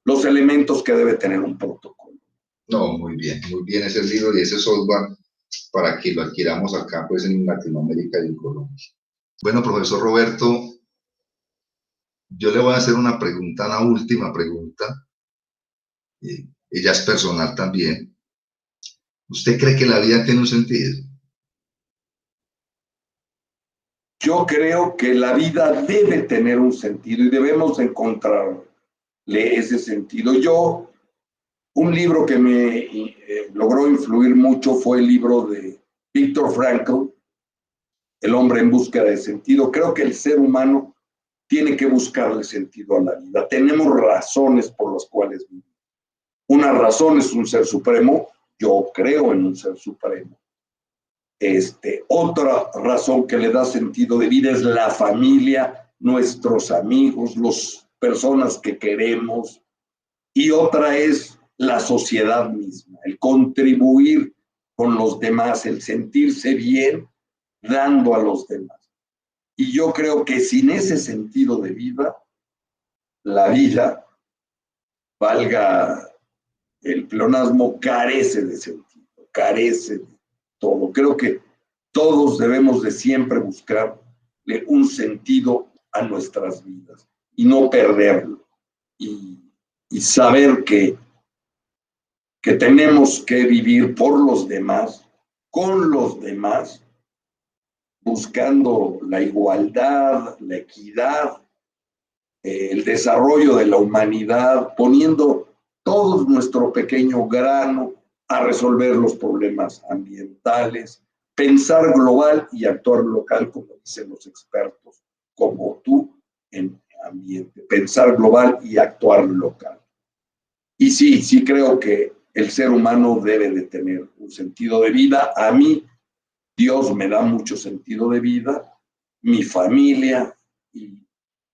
los elementos que debe tener un protocolo. No, muy bien ese libro y ese software para que lo adquiramos acá, pues en Latinoamérica y en Colombia. Bueno, profesor Roberto, yo le voy a hacer una pregunta, una última pregunta, ella es personal también. ¿Usted cree que la vida tiene un sentido? Yo creo que la vida debe tener un sentido y debemos encontrarle ese sentido. Un libro que me logró influir mucho fue el libro de Viktor Frankl, El hombre en búsqueda de sentido. Creo que el ser humano tiene que buscarle sentido a la vida. Tenemos razones por las cuales vivir. Una razón es un ser supremo. Yo creo en un ser supremo. Otra razón que le da sentido de vida es la familia, nuestros amigos, las personas que queremos. Y otra es la sociedad misma, el contribuir con los demás, el sentirse bien dando a los demás. Y yo creo que sin ese sentido de vida, la vida, valga el pleonasmo, carece de sentido, carece de todo. Creo que todos debemos de siempre buscarle un sentido a nuestras vidas y no perderlo. Y saber que tenemos que vivir por los demás, con los demás, buscando la igualdad, la equidad, el desarrollo de la humanidad, poniendo todo nuestro pequeño grano a resolver los problemas ambientales, pensar global y actuar local, como dicen los expertos, como tú en ambiente, pensar global y actuar local. Y sí creo que el ser humano debe de tener un sentido de vida. A mí, Dios me da mucho sentido de vida, mi familia y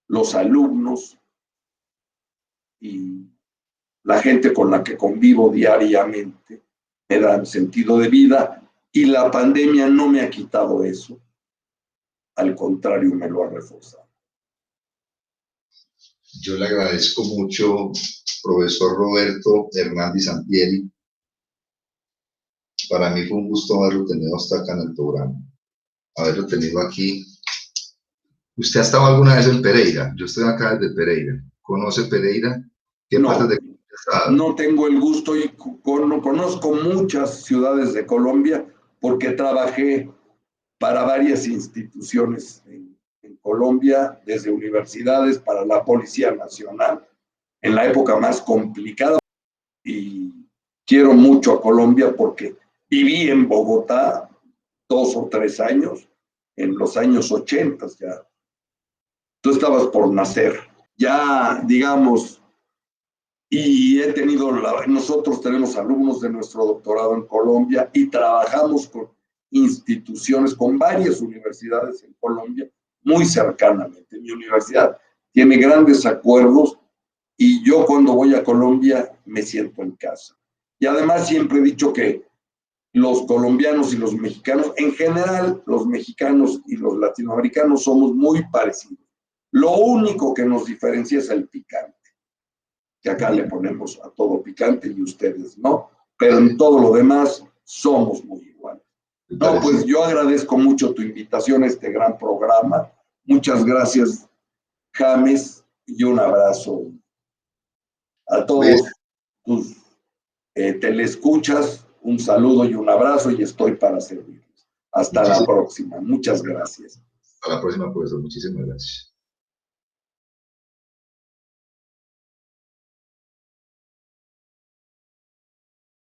los alumnos y la gente con la que convivo diariamente me dan sentido de vida y la pandemia no me ha quitado eso, al contrario, me lo ha reforzado. Yo le agradezco mucho, profesor Roberto Hernández Sampieri. Para mí fue un gusto haberlo tenido hasta acá en el programa, haberlo tenido aquí. ¿Usted ha estado alguna vez en Pereira? Yo estoy acá desde Pereira. ¿Conoce Pereira? ¿Qué partes de Colombia ha estado? No tengo el gusto y conozco muchas ciudades de Colombia porque trabajé para varias instituciones en Colombia, desde universidades para la Policía Nacional, en la época más complicada. Y quiero mucho a Colombia porque viví en Bogotá 2 o 3 años, en los años 80 ya. Tú estabas por nacer. Ya, digamos, y nosotros tenemos alumnos de nuestro doctorado en Colombia y trabajamos con instituciones, con varias universidades en Colombia, muy cercanamente. Mi universidad tiene grandes acuerdos y yo cuando voy a Colombia me siento en casa. Y además siempre he dicho que los colombianos y los mexicanos, en general los mexicanos y los latinoamericanos somos muy parecidos. Lo único que nos diferencia es el picante, que acá le ponemos a todo picante y ustedes no, pero en todo lo demás somos muy iguales. No, pues yo agradezco mucho tu invitación a este gran programa. Muchas gracias, James, y un abrazo a todos tus telescuchas. Un saludo y un abrazo y estoy para servirles. Hasta la próxima. Muchas gracias. Hasta la próxima, profesor. Muchísimas gracias.